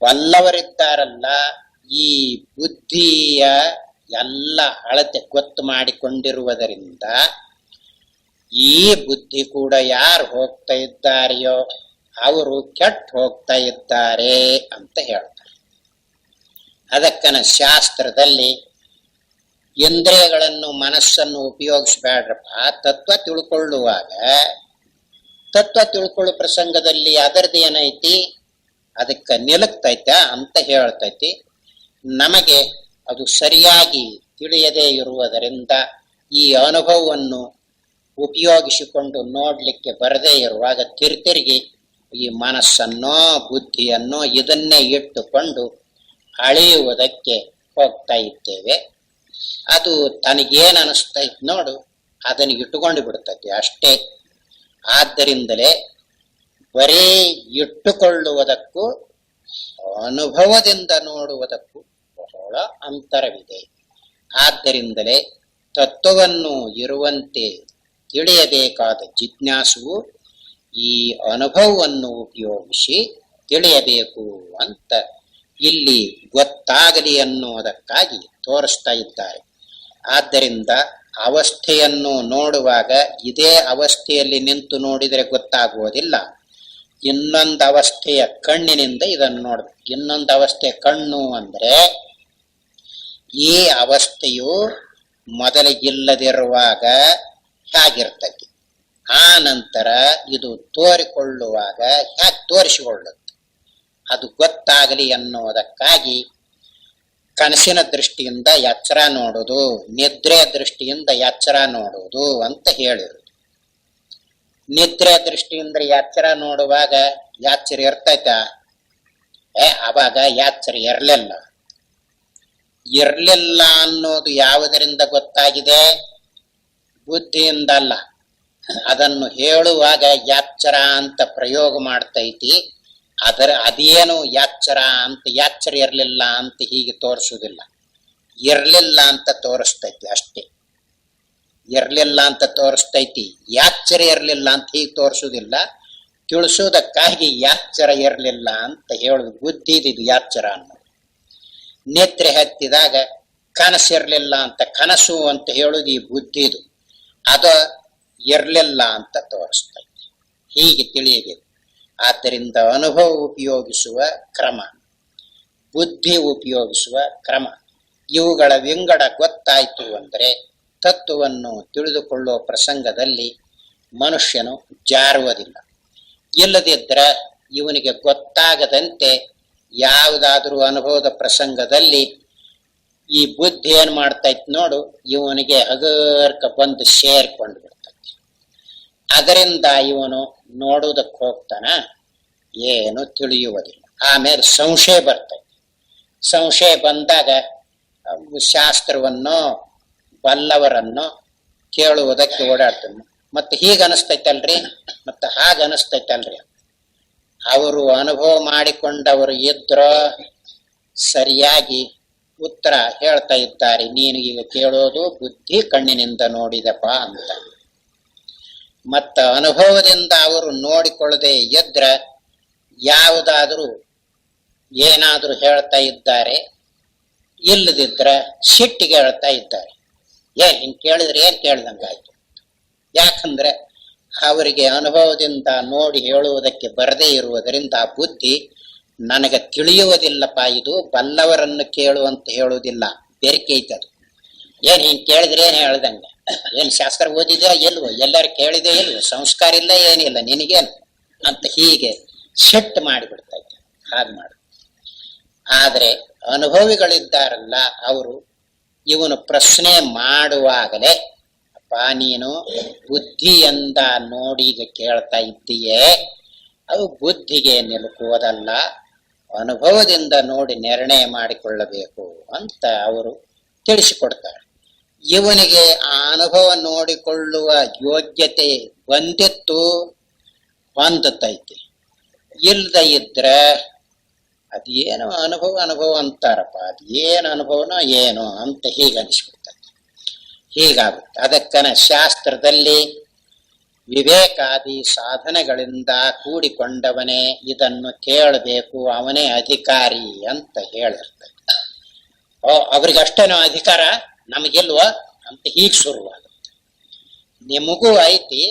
ಬಲ್ಲವರಿದ್ದಾರಲ್ಲ, ಈ ಬುದ್ಧಿಯ ಎಲ್ಲ ಅಳತೆ ಗೊತ್ತು ಮಾಡಿಕೊಂಡಿರುವುದರಿಂದ ಈ ಬುದ್ಧಿ ಕೂಡ ಯಾರು ಹೋಗ್ತಾ ಇದ್ದಾರೆಯೋ ಅವರು ಕೆಟ್ಟು ಹೋಗ್ತಾ ಇದ್ದಾರೆ ಅಂತ ಹೇಳ್ತಾರೆ. ಅದಕ್ಕನ ಶಾಸ್ತ್ರದಲ್ಲಿ ಇಂದ್ರಿಯಗಳನ್ನು ಮನಸ್ಸನ್ನು ಉಪಯೋಗಿಸಬೇಡ್ರಪ್ಪ, ತತ್ವ ತಿಳ್ಕೊಳ್ಳುವಾಗ ತತ್ವ ತಿಳ್ಕೊಳ್ಳೋ ಪ್ರಸಂಗದಲ್ಲಿ ಅದರದ್ದೇನೈತಿ, ಅದಕ್ಕೆ ನಿಲುಕ್ತೈತ ಅಂತ ಹೇಳ್ತೈತಿ. ನಮಗೆ ಅದು ಸರಿಯಾಗಿ ತಿಳಿಯದೇ ಇರುವುದರಿಂದ ಈ ಅನುಭವವನ್ನು ಉಪಯೋಗಿಸಿಕೊಂಡು ನೋಡ್ಲಿಕ್ಕೆ ಬರದೇ ಇರುವಾಗ ತಿರುಗಿ ಈ ಮನಸ್ಸನ್ನೋ ಬುದ್ಧಿಯನ್ನೋ ಇದನ್ನೇ ಇಟ್ಟುಕೊಂಡು ಅಳೆಯುವುದಕ್ಕೆ ಹೋಗ್ತಾ ಇದ್ದೇವೆ. ಅದು ತನಗೇನು ಅನಿಸ್ತೈತಿ ನೋಡು, ಅದನ್ನು ಇಟ್ಟುಕೊಂಡು ಬಿಡ್ತೈತಿ ಅಷ್ಟೇ. ಆದ್ದರಿಂದಲೇ ಬರೀ ಇಟ್ಟುಕೊಳ್ಳುವುದಕ್ಕೂ ಅನುಭವದಿಂದ ನೋಡುವುದಕ್ಕೂ ಬಹಳ ಅಂತರವಿದೆ. ಆದ್ದರಿಂದಲೇ ತತ್ವವನ್ನು ಇರುವಂತೆ ತಿಳಿಯಬೇಕಾದ ಜಿಜ್ಞಾಸುವು ಈ ಅನುಭವವನ್ನು ಉಪಯೋಗಿಸಿ ತಿಳಿಯಬೇಕು ಅಂತ ಇಲ್ಲಿ ಗೊತ್ತಾಗಲಿ ಅನ್ನುವುದಕ್ಕಾಗಿ ತೋರಿಸ್ತಾ ಇದ್ದಾರೆ. ಆದ್ದರಿಂದ ಅವಸ್ಥೆಯನ್ನು ನೋಡುವಾಗ ಇದೇ ಅವಸ್ಥೆಯಲ್ಲಿ ನಿಂತು ನೋಡಿದರೆ ಗೊತ್ತಾಗುವುದಿಲ್ಲ. ಇನ್ನೊಂದು ಅವಸ್ಥೆಯ ಕಣ್ಣಿನಿಂದ ಇದನ್ನು ನೋಡ್ಬೇಕು. ಇನ್ನೊಂದು ಅವಸ್ಥೆಯ ಕಣ್ಣು ಅಂದರೆ ಈ ಅವಸ್ಥೆಯು ಮೊದಲಿಗಿಲ್ಲದಿರುವಾಗ ಹೇಗಿರ್ತೈತಿ, ಆ ನಂತರ ಇದು ತೋರಿಕೊಳ್ಳುವಾಗ ಹೇಗೆ ತೋರಿಸಿಕೊಳ್ಳುತ್ತೆ, ಅದು ಗೊತ್ತಾಗಲಿ ಅನ್ನುವುದಕ್ಕಾಗಿ ಕನಸಿನ ದೃಷ್ಟಿಯಿಂದ ಎಚ್ಚರ ನೋಡುವುದು, ನಿದ್ರೆಯ ದೃಷ್ಟಿಯಿಂದ ಎಚ್ಚರ ನೋಡುವುದು ಅಂತ ಹೇಳಿರುವುದು. ನಿದ್ರೆ ದೃಷ್ಟಿಯಿಂದ ಎಚ್ಚರ ನೋಡುವಾಗ ಎಚ್ಚರ ಇರ್ತೈತ? ಅವಾಗ ಎಚ್ಚರ ಇರಲಿಲ್ಲ ಅನ್ನೋದು ಯಾವುದರಿಂದ ಗೊತ್ತಾಗಿದೆ? ಬುದ್ಧಿಯಿಂದ ಅಲ್ಲ. ಅದನ್ನು ಹೇಳುವಾಗ ಎಚ್ಚರ ಅಂತ ಪ್ರಯೋಗ ಮಾಡ್ತೈತಿ. ಅದೇನು ಎಚ್ಚರ ಅಂತ, ಎಚ್ಚರ ಇರಲಿಲ್ಲ ಅಂತ ಹೀಗೆ ತೋರಿಸುವುದಿಲ್ಲ, ಇರಲಿಲ್ಲ ಅಂತ ತೋರಿಸ್ತೈತಿ ಅಷ್ಟೇ. ಇರಲಿಲ್ಲ ಅಂತ ತೋರಿಸ್ತೈತಿ, ಎಚ್ಚರ ಇರಲಿಲ್ಲ ಅಂತ ಹೀಗೆ ತೋರಿಸುವುದಿಲ್ಲ. ತಿಳಿಸೋದಕ್ಕಾಗಿ ಎಚ್ಚರ ಇರಲಿಲ್ಲ ಅಂತ ಹೇಳುದು ಬುದ್ಧಿದು ಎಚ್ಚರ ಅನ್ನೋದು. ನಿದ್ರೆ ಹತ್ತಿದಾಗ ಕನಸಿರ್ಲಿಲ್ಲ ಅಂತ ಕನಸು ಅಂತ ಹೇಳುದು ಈ ಬುದ್ಧಿದು, ಅದು ಇರಲಿಲ್ಲ ಅಂತ ತೋರಿಸ್ತೈತಿ. ಹೀಗೆ ತಿಳಿಯಬೇಕು. ಆದ್ದರಿಂದ ಅನುಭವ ಉಪಯೋಗಿಸುವ ಕ್ರಮ, ಬುದ್ಧಿ ಉಪಯೋಗಿಸುವ ಕ್ರಮ, ಇವುಗಳ ವಿಂಗಡ ಗೊತ್ತಾಯಿತು ಅಂದರೆ ತತ್ವವನ್ನು ತಿಳಿದುಕೊಳ್ಳುವ ಪ್ರಸಂಗದಲ್ಲಿ ಮನುಷ್ಯನು ಜಾರುವುದಿಲ್ಲ. ಇಲ್ಲದಿದ್ದರೆ ಇವನಿಗೆ ಗೊತ್ತಾಗದಂತೆ ಯಾವುದಾದ್ರೂ ಅನುಭವದ ಪ್ರಸಂಗದಲ್ಲಿ ಈ ಬುದ್ಧಿ ಏನ್ ಮಾಡ್ತೈತಿ ನೋಡು, ಇವನಿಗೆ ಹಗರ್ಕ ಬಂದು ಸೇರ್ಕೊಂಡು ಬಿಡ್ತೈತಿ. ಅದರಿಂದ ಇವನು ನೋಡುವುದಕ್ಕೆ ಹೋಗ್ತಾನ, ಏನು ತಿಳಿಯುವುದಿಲ್ಲ. ಆಮೇಲೆ ಸಂಶಯ ಬರ್ತೈತಿ. ಸಂಶಯ ಬಂದಾಗ ಶಾಸ್ತ್ರವನ್ನು ಬಲ್ಲವರನ್ನು ಕೇಳುವುದಕ್ಕೆ ಓಡಾಡ್ತಾನೆ. ಮತ್ತೆ ಹೀಗ ಅನಿಸ್ತೈತಲ್ರಿ, ಮತ್ತೆ ಹಾಗ ಅನಿಸ್ತೈತಲ್ರಿ, ಅವರು ಅನುಭವ ಮಾಡಿಕೊಂಡವರು ಇದ್ರೋ ಸರಿಯಾಗಿ ಉತ್ತರ ಹೇಳ್ತಾ ಇದ್ದಾರೆ. ನೀನು ಈಗ ಕೇಳೋದು ಬುದ್ಧಿ ಕಣ್ಣಿನಿಂದ ನೋಡಿದಪ್ಪ ಅಂತ. ಮತ್ತ ಅನುಭವದಿಂದ ಅವರು ನೋಡಿಕೊಳ್ಳದೆ ಇದ್ರ ಯಾವುದಾದ್ರೂ ಏನಾದ್ರೂ ಹೇಳ್ತಾ ಇದ್ದಾರೆ, ಇಲ್ಲದಿದ್ರ ಸಿಟ್ಟಿಗೆ ಹೇಳ್ತಾ ಇದ್ದಾರೆ. ಹಿಂಗ್ ಕೇಳಿದ್ರೆ ಏನ್ ಕೇಳ್ದಂಗಾಯ್ತು. ಯಾಕಂದ್ರೆ ಅವರಿಗೆ ಅನುಭವದಿಂದ ನೋಡಿ ಹೇಳುವುದಕ್ಕೆ ಬರದೇ ಇರುವುದರಿಂದ ಆ ಬುದ್ಧಿ ನನಗೆ ತಿಳಿಯುವುದಿಲ್ಲಪ್ಪ, ಇದು ಬಲ್ಲವರನ್ನು ಕೇಳು ಅಂತ ಹೇಳುವುದಿಲ್ಲ, ಬೆರಕೆ ಐತದು. ಏನ್ ಹಿಂಗ್ ಕೇಳಿದ್ರೆ ಏನ್ ಹೇಳ್ದಂಗೆ, ಏನ್ ಶಾಸ್ತ್ರ ಓದಿದ್ಯಾ ಎಲ್ವೋ, ಎಲ್ಲರೂ ಕೇಳಿದೆ ಎಲ್ವೋ, ಸಂಸ್ಕಾರ ಇಲ್ಲ ಏನಿಲ್ಲ ನಿನಗೇನು ಅಂತ ಹೀಗೆ ಸೆಟ್ ಮಾಡಿಬಿಡ್ತಾ ಇದ್ದೆ. ಹಾಗೆ ಮಾಡು. ಆದ್ರೆ ಅನುಭವಿಗಳಿದ್ದಾರಲ್ಲ, ಅವರು ಇವನು ಪ್ರಶ್ನೆ ಮಾಡುವಾಗಲೇ, ಅಪ್ಪ ನೀನು ಬುದ್ಧಿಯಿಂದ ನೋಡಿ ಈಗ ಕೇಳ್ತಾ ಇದ್ದೀಯೇ, ಅವು ಬುದ್ಧಿಗೆ ನಿಲುಕುವುದಲ್ಲ, ಅನುಭವದಿಂದ ನೋಡಿ ನಿರ್ಣಯ ಮಾಡಿಕೊಳ್ಳಬೇಕು ಅಂತ ಅವರು ತಿಳಿಸಿಕೊಡ್ತಾರೆ. ಇವನಿಗೆ ಆ ಅನುಭವ ನೋಡಿಕೊಳ್ಳುವ ಯೋಗ್ಯತೆ ಬಂದಿತ್ತು, ಹೊಂದತೈತಿ. ಇಲ್ದ ಇದ್ರ ಅದೇನು ಅನುಭವ ಅಂತಾರಪ್ಪ, ಅದೇನು ಅನುಭವನೋ ಏನೋ ಅಂತ ಹೀಗೆ ಅನಿಸ್ಬಿಡ್ತದೆ. ಹೀಗಾಗುತ್ತೆ. ಅದಕ್ಕನ ಶಾಸ್ತ್ರದಲ್ಲಿ ವಿವೇಕಾದಿ ಸಾಧನೆಗಳಿಂದ ಕೂಡಿಕೊಂಡವನೇ ಇದನ್ನು ಕೇಳಬೇಕು, ಅವನೇ ಅಧಿಕಾರಿ ಅಂತ ಹೇಳಿರ್ತದೆ. ಅವ್ರಿಗಷ್ಟೇನೋ ಅಧಿಕಾರ, ನಮಗಿಲ್ವ ಅಂತ ಹೀಗೆ ಶುರುವಾಗುತ್ತೆ. ನಿಮಗೂ ಐತಿ,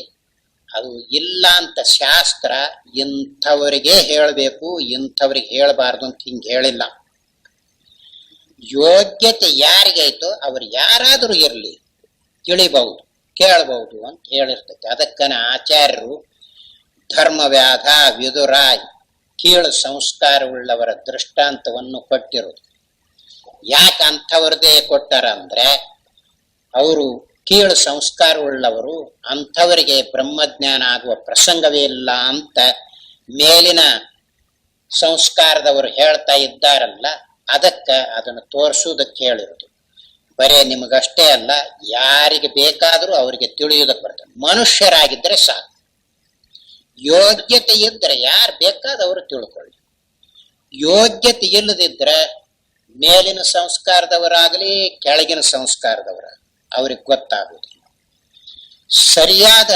ಅದು ಇಲ್ಲ ಅಂತ ಶಾಸ್ತ್ರ ಇಂಥವರಿಗೆ ಹೇಳಬೇಕು, ಇಂಥವ್ರಿಗೆ ಹೇಳಬಾರ್ದು ಅಂತ ಹಿಂಗೆ ಹೇಳಿಲ್ಲ. ಯೋಗ್ಯತೆ ಯಾರಿಗೈತೋ ಅವ್ರು ಯಾರಾದರೂ ಇರಲಿ, ತಿಳಿಬಹುದು, ಕೇಳಬಹುದು ಅಂತ ಹೇಳಿರ್ತೈತೆ. ಅದಕ್ಕನ ಆಚಾರ್ಯರು ಧರ್ಮವ್ಯಾಧ, ವಿದುರ, ಕೀಳು ಸಂಸ್ಕಾರವುಳ್ಳವರ ದೃಷ್ಟಾಂತವನ್ನು ಕೊಟ್ಟಿರೋದು. ಯಾಕೆ ಅಂಥವ್ರದೇ ಕೊಟ್ಟಾರ ಅಂದ್ರೆ, ಅವರು ಕೀಳು ಸಂಸ್ಕಾರವುಳ್ಳವರು, ಅಂಥವರಿಗೆ ಬ್ರಹ್ಮಜ್ಞಾನ ಆಗುವ ಪ್ರಸಂಗವೇ ಇಲ್ಲ ಅಂತ ಮೇಲಿನ ಸಂಸ್ಕಾರದವರು ಹೇಳ್ತಾ ಇದ್ದಾರಲ್ಲ, ಅದಕ್ಕ ಅದನ್ನು ತೋರಿಸುವುದಕ್ಕೆ ಹೇಳಿರೋದು. ಬರೇ ನಿಮಗಷ್ಟೇ ಅಲ್ಲ, ಯಾರಿಗೆ ಬೇಕಾದರೂ ಅವರಿಗೆ ತಿಳಿಯುವುದಕ್ಕೆ ಬರ್ತದೆ. ಮನುಷ್ಯರಾಗಿದ್ದರೆ ಸಾಕು, ಯೋಗ್ಯತೆ ಇದ್ದರೆ ಯಾರು ಬೇಕಾದವರು ತಿಳ್ಕೊಳ್ಳಿ. ಯೋಗ್ಯತೆ ಇಲ್ಲದಿದ್ರೆ ಮೇಲಿನ ಸಂಸ್ಕಾರದವರಾಗಲಿ ಕೆಳಗಿನ ಸಂಸ್ಕಾರದವರಾಗಲಿ ಅವ್ರಿಗೆ ಗೊತ್ತಾಗುವುದಿಲ್ಲ. ಸರಿಯಾದ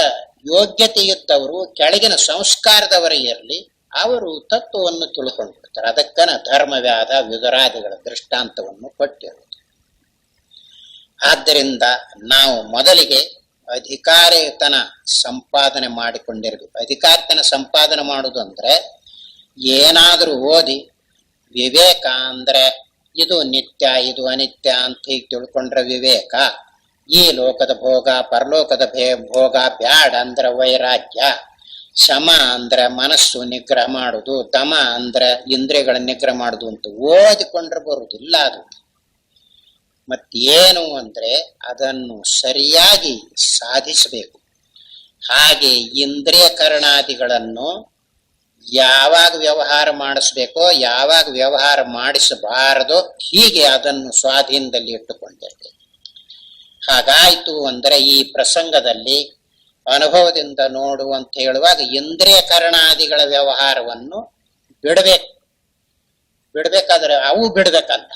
ಯೋಗ್ಯತೆ ಇದ್ದವರು ಕೆಳಗಿನ ಸಂಸ್ಕಾರದವರ ಇರಲಿ, ಅವರು ತತ್ವವನ್ನು ತಿಳ್ಕೊಂಡು ಬಿಡ್ತಾರೆ. ಅದಕ್ಕನ ಧರ್ಮವ್ಯಾಧ, ವಿದುರಾದಿಗಳ ದೃಷ್ಟಾಂತವನ್ನು ಕೊಟ್ಟಿರುವುದು. ಆದ್ದರಿಂದ ನಾವು ಮೊದಲಿಗೆ ಅಧಿಕಾರಿತನ ಸಂಪಾದನೆ ಮಾಡಿಕೊಂಡಿರ್ಬೇಕು. ಅಧಿಕಾರಿತನ ಸಂಪಾದನೆ ಮಾಡುವುದು ಅಂದ್ರೆ ಏನಾದರೂ ಓದಿ ವಿವೇಕ ಅಂದ್ರೆ ಇದು ನಿತ್ಯ, ಇದು ಅನಿತ್ಯ ಅಂತ ಹೀಗೆ ತಿಳ್ಕೊಂಡ್ರೆ ವಿವೇಕ. ಈ ಲೋಕದ ಭೋಗ, ಪರಲೋಕದ ಭೋಗ ಬ್ಯಾಡ ಅಂದ್ರೆ ವೈರಾಗ್ಯ. ಶಮ ಅಂದ್ರೆ ಮನಸ್ಸು ನಿಗ್ರಹ ಮಾಡುದು, ದಮ ಅಂದ್ರೆ ಇಂದ್ರಿಯಗಳ ನಿಗ್ರಹ ಮಾಡುದು ಅಂತ ಓದಿಕೊಂಡ್ರೆ ಬರುವುದಿಲ್ಲ ಅದು. ಮತ್ತೇನು ಅಂದ್ರೆ ಅದನ್ನು ಸರಿಯಾಗಿ ಸಾಧಿಸಬೇಕು. ಹಾಗೆ ಇಂದ್ರಿಯಕರಣಾದಿಗಳನ್ನು ಯಾವಾಗ ವ್ಯವಹಾರ ಮಾಡಿಸ್ಬೇಕೋ, ಯಾವಾಗ ವ್ಯವಹಾರ ಮಾಡಿಸಬಾರದೋ, ಹೀಗೆ ಅದನ್ನು ಸ್ವಾಧೀನದಲ್ಲಿ ಇಟ್ಟುಕೊಂಡಿರ್ತೇವೆ. ಹಾಗಾಯಿತು ಅಂದ್ರೆ ಈ ಪ್ರಸಂಗದಲ್ಲಿ ಅನುಭವದಿಂದ ನೋಡು ಅಂತ ಹೇಳುವಾಗ ಇಂದ್ರಿಯಕರಣಾದಿಗಳ ವ್ಯವಹಾರವನ್ನು ಬಿಡಬೇಕು. ಬಿಡ್ಬೇಕಾದ್ರೆ ಅವು ಬಿಡ್ಬೇಕಲ್ಲ,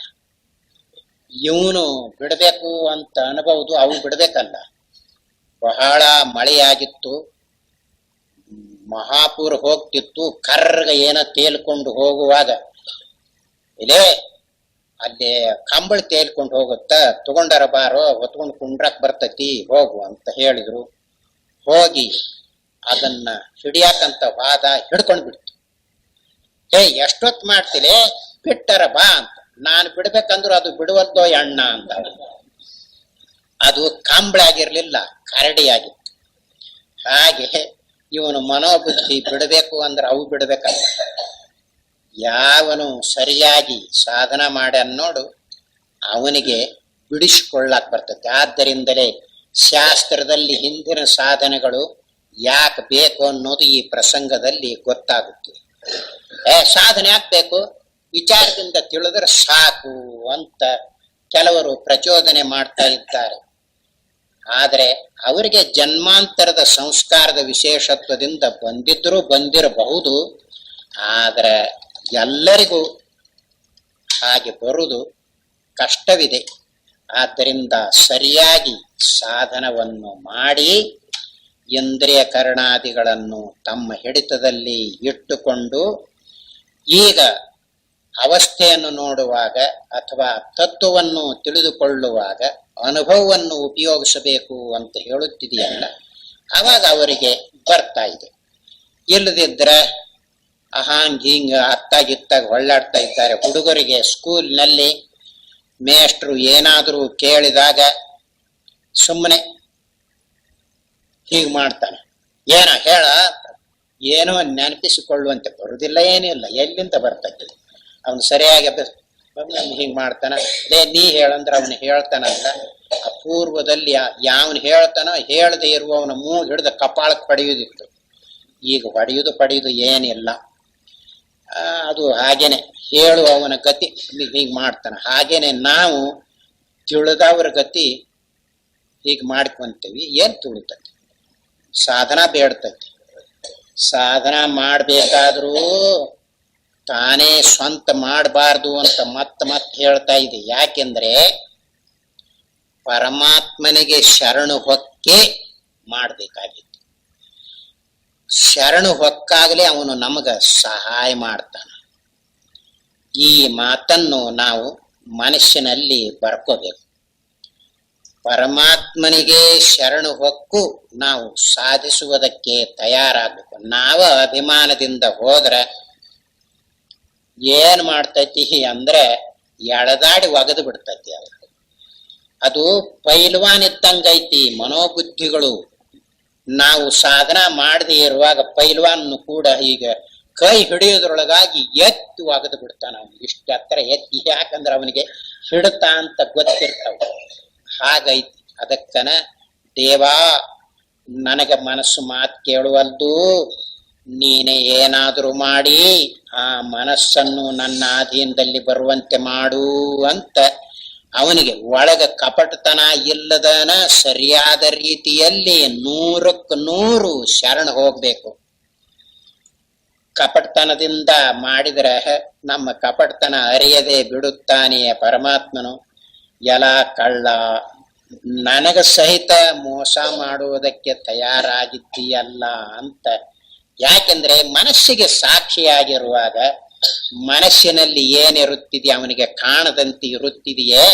ಇವನು ಬಿಡಬೇಕು ಅಂತ ಅನುಭವದು ಅವು ಬಿಡ್ಬೇಕಲ್ಲ. ಬಹಳ ಮಳೆಯಾಗಿತ್ತು, ಮಹಾಪೂರ್ ಹೋಗ್ತಿತ್ತು, ಕರ್ಗ ಏನ ತೇಲ್ಕೊಂಡು ಹೋಗುವಾಗ ಇಲ್ಲೇ ಅಲ್ಲಿ ಕಂಬಳ ತೇಲ್ಕೊಂಡು ಹೋಗುತ್ತ, ತಗೊಂಡರ ಬಾರೋ, ಹೊತ್ಕೊಂಡು ಕುಂಡ್ರಕ್ ಬರ್ತತಿ, ಹೋಗು ಅಂತ ಹೇಳಿದ್ರು. ಹೋಗಿ ಅದನ್ನ ಹಿಡಿಯಾಕಂತ ವಾದ ಹಿಡ್ಕೊಂಡು ಬಿಡ್ತು. ಎಷ್ಟೊತ್ ಮಾಡ್ತಿಲೆ, ಬಿಟ್ಟರ ಬಾ ಅಂತ. ನಾನು ಬಿಡ್ಬೇಕಂದ್ರು ಅದು ಬಿಡುವಲ್ದೋ ಅಣ್ಣ ಅಂತ. ಅದು ಕಂಬಳಾಗಿರ್ಲಿಲ್ಲ, ಕರಡಿಯಾಗಿತ್ತು. ಹಾಗೆ ಇವನು ಮನೋಬುದ್ಧಿ ಬಿಡಬೇಕು ಅಂದ್ರೆ ಅವು ಬಿಡ್ಬೇಕಲ್ಲ. ಯಾವನು ಸರಿಯಾಗಿ ಸಾಧನ ಮಾಡಿ ಅನ್ನೋಡು ಅವನಿಗೆ ಬಿಡಿಸಿಕೊಳ್ಳಾಕ್ ಬರ್ತದೆ. ಆದ್ದರಿಂದಲೇ ಶಾಸ್ತ್ರದಲ್ಲಿ ಹಿಂದಿನ ಸಾಧನೆಗಳು ಯಾಕೆ ಬೇಕು ಅನ್ನೋದು ಈ ಪ್ರಸಂಗದಲ್ಲಿ ಗೊತ್ತಾಗುತ್ತೆ. ಸಾಧನೆ ಯಾಕಬೇಕು, ವಿಚಾರದಿಂದ ತಿಳಿದ್ರೆ ಸಾಕು ಅಂತ ಕೆಲವರು ಪ್ರಚೋದನೆ ಮಾಡ್ತಾ ಇದ್ದಾರೆ. ಆದರೆ ಅವರಿಗೆ ಜನ್ಮಾಂತರದ ಸಂಸ್ಕಾರದ ವಿಶೇಷತ್ವದಿಂದ ಬಂದಿರಬಹುದು. ಆದರೆ ಎಲ್ಲರಿಗೂ ಹಾಗೆ ಬರುವುದು ಕಷ್ಟವಿದೆ. ಆದ್ದರಿಂದ ಸರಿಯಾಗಿ ಸಾಧನವನ್ನು ಮಾಡಿ ಇಂದ್ರಿಯ ಕರ್ಣಾದಿಗಳನ್ನು ತಮ್ಮ ಹಿಡಿತದಲ್ಲಿ ಇಟ್ಟುಕೊಂಡು ಈಗ ಅವಸ್ಥೆಯನ್ನು ನೋಡುವಾಗ ಅಥವಾ ತತ್ವವನ್ನು ತಿಳಿದುಕೊಳ್ಳುವಾಗ ಅನುಭವವನ್ನು ಉಪಯೋಗಿಸಬೇಕು ಅಂತ ಹೇಳುತ್ತಿದೆಯಲ್ಲ, ಆವಾಗ ಅವರಿಗೆ ಬರ್ತಾ ಇದೆ. ಇಲ್ಲದಿದ್ರೆ ಹಾಂಗ್ ಹಿಂಗ ಅತ್ತಾಗಿತ್ತಾಗ ಹೊಳ್ಳಾಡ್ತಾ ಇದ್ದಾರೆ. ಹುಡುಗರಿಗೆ ಸ್ಕೂಲ್ನಲ್ಲಿ ಮೇಷ್ಟ್ರು ಏನಾದರೂ ಕೇಳಿದಾಗ ಸುಮ್ಮನೆ ಹೀಗೆ ಮಾಡ್ತಾನೆ. ಏನ ಹೇಳ, ಏನೋ ನೆನಪಿಸಿಕೊಳ್ಳುವಂತೆ ಬರುದಿಲ್ಲ, ಏನಿಲ್ಲ, ಎಲ್ಲಿಂದ ಬರ್ತೈತಿ ಅವನು ಸರಿಯಾಗಿ ಅಭ್ಯಾಸ ಹಿಂಗ್ ಮಾಡ್ತಾನ. ನೀ ಹೇಳಂದ್ರ ಅವನು ಹೇಳ್ತಾನಲ್ಲ, ಅಪೂರ್ವದಲ್ಲಿ ಯಾವನು ಹೇಳ್ತಾನೋ ಹೇಳದೆ ಇರುವವನ ಮೂಗು ಹಿಡಿದ ಕಪಾಳಕ್ಕೆ ಪಡೆಯುವುದಿತ್ತು. ಈಗ ಪಡೆಯುವುದು ಏನಿಲ್ಲ. ಅದು ಹಾಗೇನೆ ಹೇಳುವವನ ಗತಿ ಹೀಗೆ ಮಾಡ್ತಾನ. ಹಾಗೇನೆ ನಾವು ತಿಳಿದವ್ರ ಗತಿ ಹೀಗೆ ಮಾಡ್ಕೊಂತೀವಿ. ಏನ್ ತುಳಿತೈತಿ? ಸಾಧನ ಬೇಡ್ತೈತಿ. ಸಾಧನ ಮಾಡ್ಬೇಕಾದ್ರೂ ತಾನೇ ಸ್ವಂತ ಮಾಡಬಾರ್ದು ಅಂತ ಮತ್ತ ಹೇಳ್ತಾ ಇದೆ. ಯಾಕೆಂದ್ರೆ ಪರಮಾತ್ಮನಿಗೆ ಶರಣು ಹೊಕ್ಕೆ ಮಾಡಬೇಕಾಗಿತ್ತು. ಶರಣು ಹೊಕ್ಕಾಗಲೇ ಅವನು ನಮಗ ಸಹಾಯ ಮಾಡ್ತಾನೆ. ಈ ಮಾತನ್ನು ನಾವು ಮನಸ್ಸಿನಲ್ಲಿ ಬರ್ಕೋಬೇಕು. ಪರಮಾತ್ಮನಿಗೆ ಶರಣು ಹೊಕ್ಕು ನಾವು ಸಾಧಿಸುವುದಕ್ಕೆ ತಯಾರಾಗಬೇಕು. ನಾವ ಅಭಿಮಾನದಿಂದ ಹೋದ್ರೆ ಏನ್ ಮಾಡ್ತೈತಿ ಅಂದ್ರೆ ಎಳೆದಾಡಿ ಒಗದು ಬಿಡ್ತೈತಿ. ಅದು ಪೈಲ್ವಾನ್ ಇದ್ದಂಗೈತಿ ಮನೋಬುದ್ಧಿಗಳು. ನಾವು ಸಾಧನ ಮಾಡದೆ ಇರುವಾಗ ಪೈಲ್ವಾನ್ ಕೂಡ ಈಗ ಕೈ ಹಿಡಿಯೋದ್ರೊಳಗಾಗಿ ಎತ್ತಿ ಒಗದು ಬಿಡ್ತಾನ. ಇಷ್ಟ ಹತ್ರ ಎತ್ತಿ, ಯಾಕಂದ್ರೆ ಅವನಿಗೆ ಹಿಡ್ತಾ ಅಂತ ಗೊತ್ತಿರ್ತಾವ. ಹಾಗೈತಿ. ಅದಕ್ಕನ ದೇವಾ, ನನಗೆ ಮನಸ್ಸು ಮಾತು ಕೇಳುವಲ್ದು, ನೀನೆ ಏನಾದರೂ ಮಾಡಿ ಆ ಮನಸ್ಸನ್ನು ನನ್ನ ಅಧೀನದಲ್ಲಿ ಬರುವಂತೆ ಮಾಡು ಅಂತ ಅವನಿಗೆ ಒಳಗ ಕಪಟತನ ಇಲ್ಲದನ ಸರಿಯಾದ ರೀತಿಯಲ್ಲಿ 100% ಶರಣ ಹೋಗ್ಬೇಕು. ಕಪಟತನದಿಂದ ಮಾಡಿದ್ರೆ ನಮ್ಮ ಕಪಟತನ ಅರಿಯದೆ ಬಿಡುತ್ತಾನೆಯೇ ಪರಮಾತ್ಮನು. ಎಲ ಕಳ್ಳ, ನನಗ ಸಹಿತ ಮೋಸ ಮಾಡುವುದಕ್ಕೆ ತಯಾರಾಗಿದ್ದೀಯಲ್ಲ ಅಂತ. ಯಾಕೆಂದ್ರೆ ಮನಸ್ಸಿಗೆ ಸಾಕ್ಷಿಯಾಗಿರುವಾಗ ಮನಸ್ಸಿನಲ್ಲಿ ಏನಿರುತ್ತಿದೆಯೇ ಅವನಿಗೆ ಕಾಣದಂತೆ ಇರುತ್ತಿದೆಯೇ.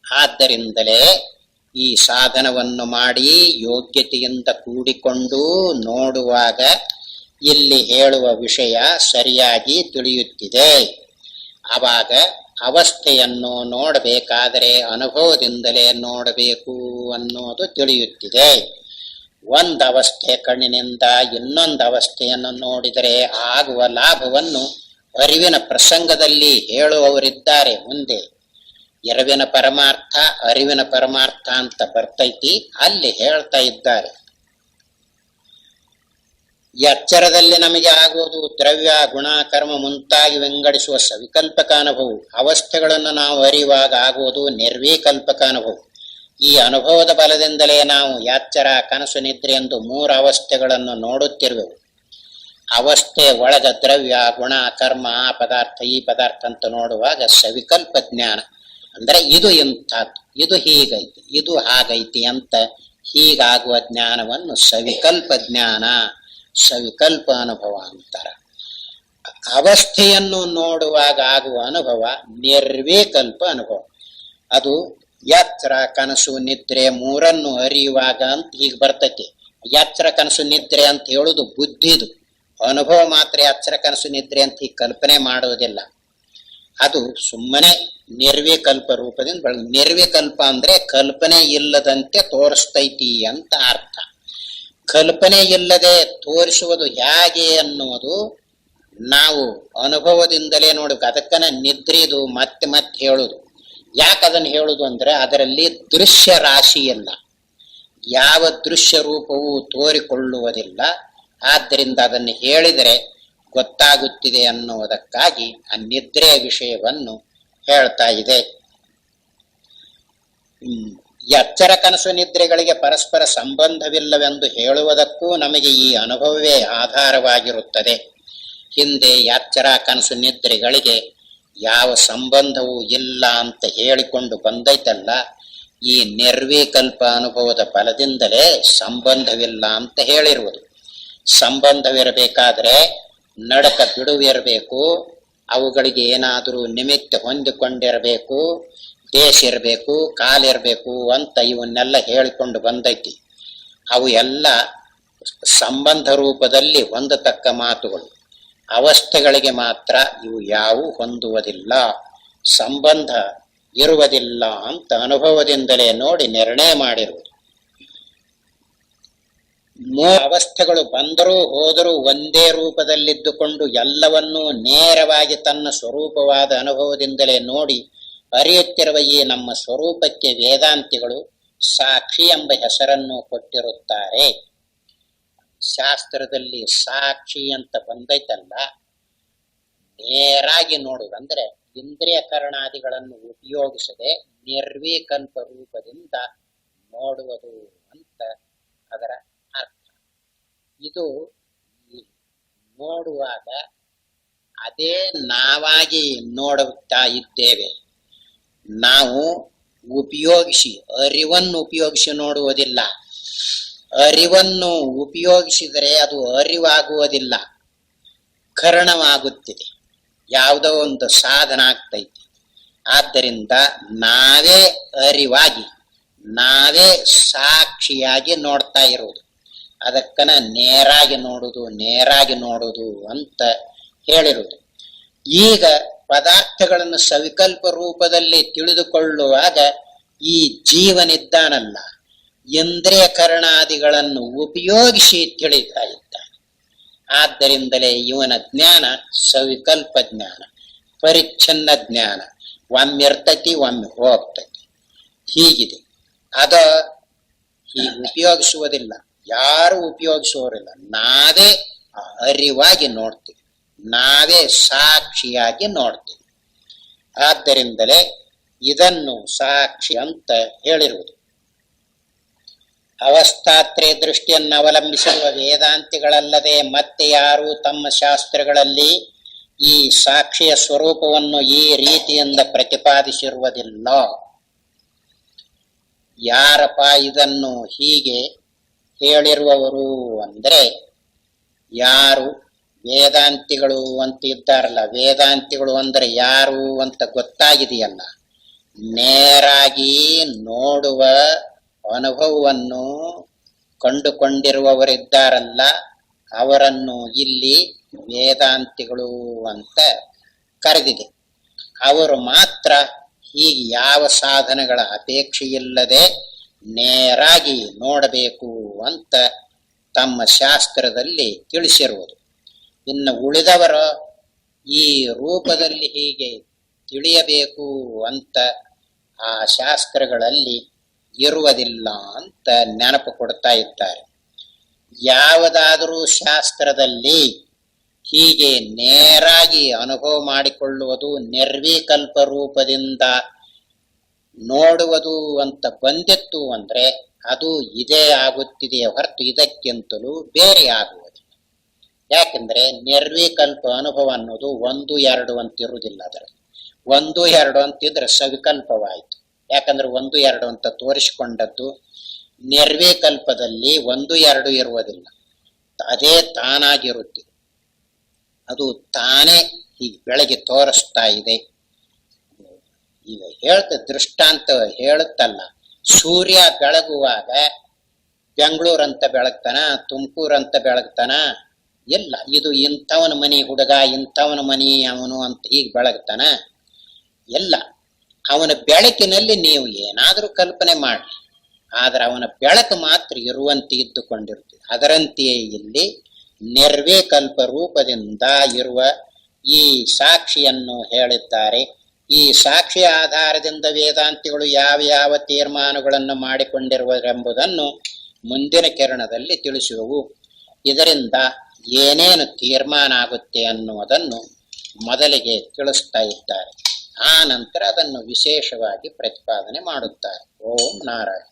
ಆದ್ದರಿಂದಲೇ ಈ ಸಾಧನವನ್ನು ಮಾಡಿ ಯೋಗ್ಯತೆಯಿಂದ ಕೂಡಿಕೊಂಡು ನೋಡುವಾಗ ಇಲ್ಲಿ ಹೇಳುವ ವಿಷಯ ಸರಿಯಾಗಿ ತಿಳಿಯುತ್ತಿದೆ. ಆವಾಗ ಅವಸ್ಥೆಯನ್ನು ನೋಡಬೇಕಾದರೆ ಅನುಭವದಿಂದಲೇ ನೋಡಬೇಕು ಅನ್ನೋದು ತಿಳಿಯುತ್ತಿದೆ. ಒಂದು ಅವಸ್ಥೆ ಕಣ್ಣಿನಿಂದ ಇನ್ನೊಂದು ಅವಸ್ಥೆಯನ್ನು ನೋಡಿದರೆ ಆಗುವ ಲಾಭವನ್ನು ಅರಿವಿನ ಪ್ರಸಂಗದಲ್ಲಿ ಹೇಳುವವರಿದ್ದಾರೆ. ಮುಂದೆ ಎರವಿನ ಪರಮಾರ್ಥ, ಅರಿವಿನ ಪರಮಾರ್ಥ ಅಂತ ಬರ್ತೈತಿ, ಅಲ್ಲಿ ಹೇಳ್ತಾ ಇದ್ದಾರೆ. ಎಚ್ಚರದಲ್ಲಿ ನಮಗೆ ಆಗುವುದು ದ್ರವ್ಯ, ಗುಣ, ಕರ್ಮ ಮುಂತಾಗಿ ವಿಂಗಡಿಸುವ ಸವಿಕಲ್ಪಕ ಅನುಭವ. ಅವಸ್ಥೆಗಳನ್ನು ನಾವು ಅರಿಯುವಾಗ ಆಗುವುದು ನಿರ್ವಿಕಲ್ಪಕ ಅನುಭವ. ಈ ಅನುಭವದ ಬಲದಿಂದಲೇ ನಾವು ಎಚ್ಚರ, ಕನಸು, ನಿದ್ರೆ ಎಂದು 3 ಅವಸ್ಥೆಗಳನ್ನು ನೋಡುತ್ತಿರುವೆವು. ಅವಸ್ಥೆ ಒಳಗ ದ್ರವ್ಯ, ಗುಣ, ಕರ್ಮ, ಆ ಪದಾರ್ಥ ಈ ಪದಾರ್ಥ ಅಂತ ನೋಡುವಾಗ ಸವಿಕಲ್ಪ ಜ್ಞಾನ ಅಂದ್ರೆ ಇದು ಇಂಥದ್ದು, ಇದು ಹೀಗೈತಿ, ಇದು ಹಾಗೈತಿ ಅಂತ ಹೀಗಾಗುವ ಜ್ಞಾನವನ್ನು ಸವಿಕಲ್ಪ ಜ್ಞಾನ, ಸವಿಕಲ್ಪ ಅನುಭವ ಅಂತಾರ. ಅವಸ್ಥೆಯನ್ನು ನೋಡುವಾಗ ಆಗುವ ಅನುಭವ ನಿರ್ವಿಕಲ್ಪ ಅನುಭವ. ಅದು ಎಚ್ಚರ, ಕನಸು, ನಿದ್ರೆ 3 ಅರಿಯುವಾಗ ಅಂತ ಹೀಗೆ ಬರ್ತೈತಿ. ಎಚ್ಚರ, ಕನಸು, ನಿದ್ರೆ ಅಂತ ಹೇಳುದು ಬುದ್ಧಿದು ಅನುಭವ ಮಾತ್ರ. ಎಚ್ಚರ, ಕನಸು, ನಿದ್ರೆ ಅಂತ ಹೀಗೆ ಕಲ್ಪನೆ ಮಾಡುವುದಿಲ್ಲ. ಅದು ಸುಮ್ಮನೆ ನಿರ್ವಿಕಲ್ಪ ರೂಪದಿಂದ ನಿರ್ವಿಕಲ್ಪ ಅಂದ್ರೆ ಕಲ್ಪನೆ ಇಲ್ಲದಂತೆ ತೋರಿಸ್ತೈತಿ ಅಂತ ಅರ್ಥ. ಕಲ್ಪನೆ ಇಲ್ಲದೆ ತೋರಿಸುವುದು ಹೇಗೆ ಅನ್ನುವುದು ನಾವು ಅನುಭವದಿಂದಲೇ ನೋಡ್ಬೇಕು. ಅದಕ್ಕನ ನಿದ್ರಿದು ಮತ್ತೆ ಹೇಳುದು. ಯಾಕದನ್ನು ಹೇಳುದು ಅಂದ್ರೆ ಅದರಲ್ಲಿ ದೃಶ್ಯ ರಾಶಿ ಇಲ್ಲ, ಯಾವ ದೃಶ್ಯ ರೂಪವೂ ತೋರಿಕೊಳ್ಳುವುದಿಲ್ಲ. ಆದ್ದರಿಂದ ಅದನ್ನು ಹೇಳಿದರೆ ಗೊತ್ತಾಗುತ್ತಿದೆ ಅನ್ನುವುದಕ್ಕಾಗಿ ಆ ನಿದ್ರೆಯ ವಿಷಯವನ್ನು ಹೇಳ್ತಾ ಇದೆ. ಎಚ್ಚರ, ಕನಸು, ನಿದ್ರೆಗಳಿಗೆ ಪರಸ್ಪರ ಸಂಬಂಧವಿಲ್ಲವೆಂದು ಹೇಳುವುದಕ್ಕೂ ನಮಗೆ ಈ ಅನುಭವವೇ ಆಧಾರವಾಗಿರುತ್ತದೆ. ಹಿಂದೆ ಎಚ್ಚರ, ಕನಸು, ನಿದ್ರೆಗಳಿಗೆ ಯಾವ ಸಂಬಂಧವೂ ಇಲ್ಲ ಅಂತ ಹೇಳಿಕೊಂಡು ಬಂದೈತಲ್ಲ, ಈ ನಿರ್ವಿಕಲ್ಪ ಅನುಭವದ ಫಲದಿಂದಲೇ ಸಂಬಂಧವಿಲ್ಲ ಅಂತ ಹೇಳಿರುವುದು. ಸಂಬಂಧವಿರಬೇಕಾದ್ರೆ ನಡಕ ಬಿಡುವಿರಬೇಕು, ಅವುಗಳಿಗೆ ಏನಾದರೂ ನಿಮಿತ್ತ ಹೊಂದಿಕೊಂಡಿರಬೇಕು, ದೇಶ ಇರಬೇಕು, ಕಾಲಿರಬೇಕು ಅಂತ ಇವನ್ನೆಲ್ಲ ಹೇಳಿಕೊಂಡು ಬಂದೈತಿ. ಅವು ಎಲ್ಲ ಸಂಬಂಧ ರೂಪದಲ್ಲಿ ಹೊಂದತಕ್ಕ ಮಾತುಗಳು. ಅವಸ್ಥೆಗಳಿಗೆ ಮಾತ್ರ ಇವು ಯಾವೂ ಹೊಂದುವುದಿಲ್ಲ, ಸಂಬಂಧ ಇರುವುದಿಲ್ಲ ಅಂತ ಅನುಭವದಿಂದಲೇ ನೋಡಿ ನಿರ್ಣಯ ಮಾಡಿರುವುದು. ಅವಸ್ಥೆಗಳು ಬಂದರೂ ಹೋದರೂ ಒಂದೇ ರೂಪದಲ್ಲಿದ್ದುಕೊಂಡು ಎಲ್ಲವನ್ನೂ ನೇರವಾಗಿ ತನ್ನ ಸ್ವರೂಪವಾದ ಅನುಭವದಿಂದಲೇ ನೋಡಿ ಅರಿಯುತ್ತಿರುವ ಈ ನಮ್ಮ ಸ್ವರೂಪಕ್ಕೆ ವೇದಾಂತಿಗಳು ಸಾಕ್ಷಿ ಎಂಬ ಹೆಸರನ್ನು ಕೊಟ್ಟಿರುತ್ತಾರೆ. ಶಾಸ್ತ್ರದಲ್ಲಿ ಸಾಕ್ಷಿ ಅಂತ ಬಂದೈತಲ್ಲ, ನೇರಾಗಿ ನೋಡುವುದಂದ್ರೆ ಇಂದ್ರಿಯ ಕರಣಾದಿಗಳನ್ನು ಉಪಯೋಗಿಸದೆ ನಿರ್ವಿಕಲ್ಪ ರೂಪದಿಂದ ನೋಡುವುದು ಅಂತ ಅದರ ಅರ್ಥ. ಇದು ನೋಡುವಾಗ ಅದೇ ನಾವಾಗಿ ನೋಡುತ್ತಾ ಇದ್ದೇವೆ. ನಾವು ಉಪಯೋಗಿಸಿ ಅರಿವನ್ನು ಉಪಯೋಗಿಸಿ ನೋಡುವುದಿಲ್ಲ. ಅರಿವನ್ನು ಉಪಯೋಗಿಸಿದರೆ ಅದು ಅರಿವಾಗುವುದಿಲ್ಲ, ಕರಣವಾಗುತ್ತಿದೆ, ಯಾವುದೋ ಒಂದು ಸಾಧನ ಆಗ್ತೈತಿ. ಆದ್ದರಿಂದ ನಾವೇ ಅರಿವಾಗಿ ನಾವೇ ಸಾಕ್ಷಿಯಾಗಿ ನೋಡ್ತಾ ಇರುವುದು. ಅದಕ್ಕನ ನೇರಾಗಿ ನೋಡುವುದು ಅಂತ ಹೇಳಿರುವುದು. ಈಗ ಪದಾರ್ಥಗಳನ್ನು ಸವಿಕಲ್ಪ ರೂಪದಲ್ಲಿ ತಿಳಿದುಕೊಳ್ಳುವಾಗ ಈ ಜೀವನಿದ್ದಾನಲ್ಲ, ಇಂದ್ರಿಯ ಕರಣಾದಿಗಳನ್ನು ಉಪಯೋಗಿಸಿ ತಿಳಿತಾ ಇದ್ದಾನೆ. ಆದ್ದರಿಂದಲೇ ಇವನ ಜ್ಞಾನ ಸವಿಕಲ್ಪ ಜ್ಞಾನ, ಪರಿಚ್ಛನ್ನ ಜ್ಞಾನ. ಒಮ್ಮೆ ಇರ್ತತಿ, ಒಮ್ಮೆ ಹೋಗ್ತತಿ, ಹೀಗಿದೆ. ಅದ ಹೀಗೆ ಉಪಯೋಗಿಸುವುದಿಲ್ಲ, ಯಾರು ಉಪಯೋಗಿಸುವವರಿಲ್ಲ. ನಾವೇ ಅರಿವಾಗಿ ನೋಡ್ತೀವಿ, ನಾವೇ ಸಾಕ್ಷಿಯಾಗಿ ನೋಡ್ತೀವಿ. ಆದ್ದರಿಂದಲೇ ಇದನ್ನು ಸಾಕ್ಷಿ ಅಂತ ಹೇಳಿರುವುದು. ಅವಸ್ಥಾತ್ರಯ ದೃಷ್ಟಿಯನ್ನು ಅವಲಂಬಿಸಿರುವ ವೇದಾಂತಿಗಳಲ್ಲದೆ ಮತ್ತೆ ಯಾರೂ ತಮ್ಮ ಶಾಸ್ತ್ರಗಳಲ್ಲಿ ಈ ಸಾಕ್ಷಿಯ ಸ್ವರೂಪವನ್ನು ಈ ರೀತಿಯಿಂದ ಪ್ರತಿಪಾದಿಸಿರುವುದಿಲ್ಲ. ಯಾರಪ್ಪ ಇದನ್ನು ಹೀಗೆ ಹೇಳಿರುವವರು ಅಂದ್ರೆ, ಯಾರು ವೇದಾಂತಿಗಳು ಅಂತ ಇದ್ದಾರಲ್ಲ, ವೇದಾಂತಿಗಳು ಅಂದರೆ ಯಾರು ಅಂತ ಗೊತ್ತಾಗಿದೆಯಲ್ಲ, ನೇರಾಗಿ ನೋಡುವ ಅನುಭವವನ್ನು ಕಂಡುಕೊಂಡಿರುವವರಿದ್ದಾರಲ್ಲ, ಅವರನ್ನು ಇಲ್ಲಿ ವೇದಾಂತಿಗಳು ಅಂತ ಕರೆದಿದೆ. ಅವರು ಮಾತ್ರ ಹೀಗೆ ಯಾವ ಸಾಧನಗಳ ಅಪೇಕ್ಷೆಯಿಲ್ಲದೆ ನೇರಾಗಿ ನೋಡಬೇಕು ಅಂತ ತಮ್ಮ ಶಾಸ್ತ್ರದಲ್ಲಿ ತಿಳಿಸಿರುವುದು. ಇನ್ನು ಉಳಿದವರ ಈ ರೂಪದಲ್ಲಿ ಹೀಗೆ ತಿಳಿಯಬೇಕು ಅಂತ ಆ ಶಾಸ್ತ್ರಗಳಲ್ಲಿ ಇರುವುದಿಲ್ಲ ಅಂತ ನೆನಪು ಕೊಡ್ತಾ ಇದ್ದಾರೆ. ಯಾವುದಾದರೂ ಶಾಸ್ತ್ರದಲ್ಲಿ ಹೀಗೆ ನೇರಾಗಿ ಅನುಭವ ಮಾಡಿಕೊಳ್ಳುವುದು, ನಿರ್ವಿಕಲ್ಪ ರೂಪದಿಂದ ನೋಡುವುದು ಅಂತ ಬಂದಿತ್ತು ಅಂದ್ರೆ ಅದು ಇದೇ ಆಗುತ್ತಿದೆಯೇ ಹೊರತು ಇದಕ್ಕಿಂತಲೂ ಬೇರೆ ಆಗುವುದಿಲ್ಲ. ಯಾಕೆಂದ್ರೆ ನಿರ್ವಿಕಲ್ಪ ಅನುಭವ ಅನ್ನೋದು 1, 2 ಅಂತ ಇರುವುದಿಲ್ಲ. ಅದರಲ್ಲಿ 1, 2 ಅಂತಿದ್ರೆ ಸವಿಕಲ್ಪವಾಯಿತು. ಯಾಕಂದ್ರೆ 1, 2 ಅಂತ ತೋರಿಸಿಕೊಂಡದ್ದು ನಿರ್ವಿಕಲ್ಪದಲ್ಲಿ 1, 2 ಇರುವುದಿಲ್ಲ, ಅದೇ ತಾನಾಗಿರುತ್ತೆ. ಅದು ತಾನೇ ಹೀಗೆ ಬೆಳಗ್ಗೆ ತೋರಿಸ್ತಾ ಇದೆ. ಈಗ ದೃಷ್ಟಾಂತ ಹೇಳುತ್ತಲ್ಲ, ಸೂರ್ಯ ಬೆಳಗುವಾಗ ಬೆಂಗಳೂರಂತ ಬೆಳಗ್ತಾನ, ತುಮಕೂರಂತ ಬೆಳಗ್ತಾನ? ಇಲ್ಲ. ಇದು ಇಂಥವನ ಮನಿ ಹುಡುಗ, ಇಂಥವನ ಮನಿ ಅವನು ಅಂತ ಹೀಗೆ ಬೆಳಗ್ತಾನ? ಎಲ್ಲ. ಅವನ ಬೆಳಕಿನಲ್ಲಿ ನೀವು ಏನಾದರೂ ಕಲ್ಪನೆ ಮಾಡಿ, ಆದರೆ ಅವನ ಬೆಳಕು ಮಾತ್ರ ಇರುವಂತೆ ಇದ್ದುಕೊಂಡಿರ್ತದೆ. ಅದರಂತೆಯೇ ಇಲ್ಲಿ ನಿರ್ವಿಕಲ್ಪ ರೂಪದಿಂದ ಇರುವ ಈ ಸಾಕ್ಷಿಯನ್ನು ಹೇಳಿದ್ದಾರೆ. ಈ ಸಾಕ್ಷಿಯ ಆಧಾರದಿಂದ ವೇದಾಂತಿಗಳು ಯಾವ ಯಾವ ತೀರ್ಮಾನಗಳನ್ನು ಮಾಡಿಕೊಂಡಿರುವರೆಂಬುದನ್ನು ಮುಂದಿನ ಕಿರಣದಲ್ಲಿ ತಿಳಿಸುವವು. ಇದರಿಂದ ಏನೇನು ತೀರ್ಮಾನ ಆಗುತ್ತೆ ಅನ್ನುವುದನ್ನು ಮೊದಲಿಗೆ ತಿಳಿಸ್ತಾ ಇದ್ದಾರೆ. ಆ ನಂತರ ಅದನ್ನು ವಿಶೇಷವಾಗಿ ಪ್ರತಿಪಾದನೆ ಮಾಡುತ್ತಾರೆ. ಓಂ ನಾರಾಯಣ.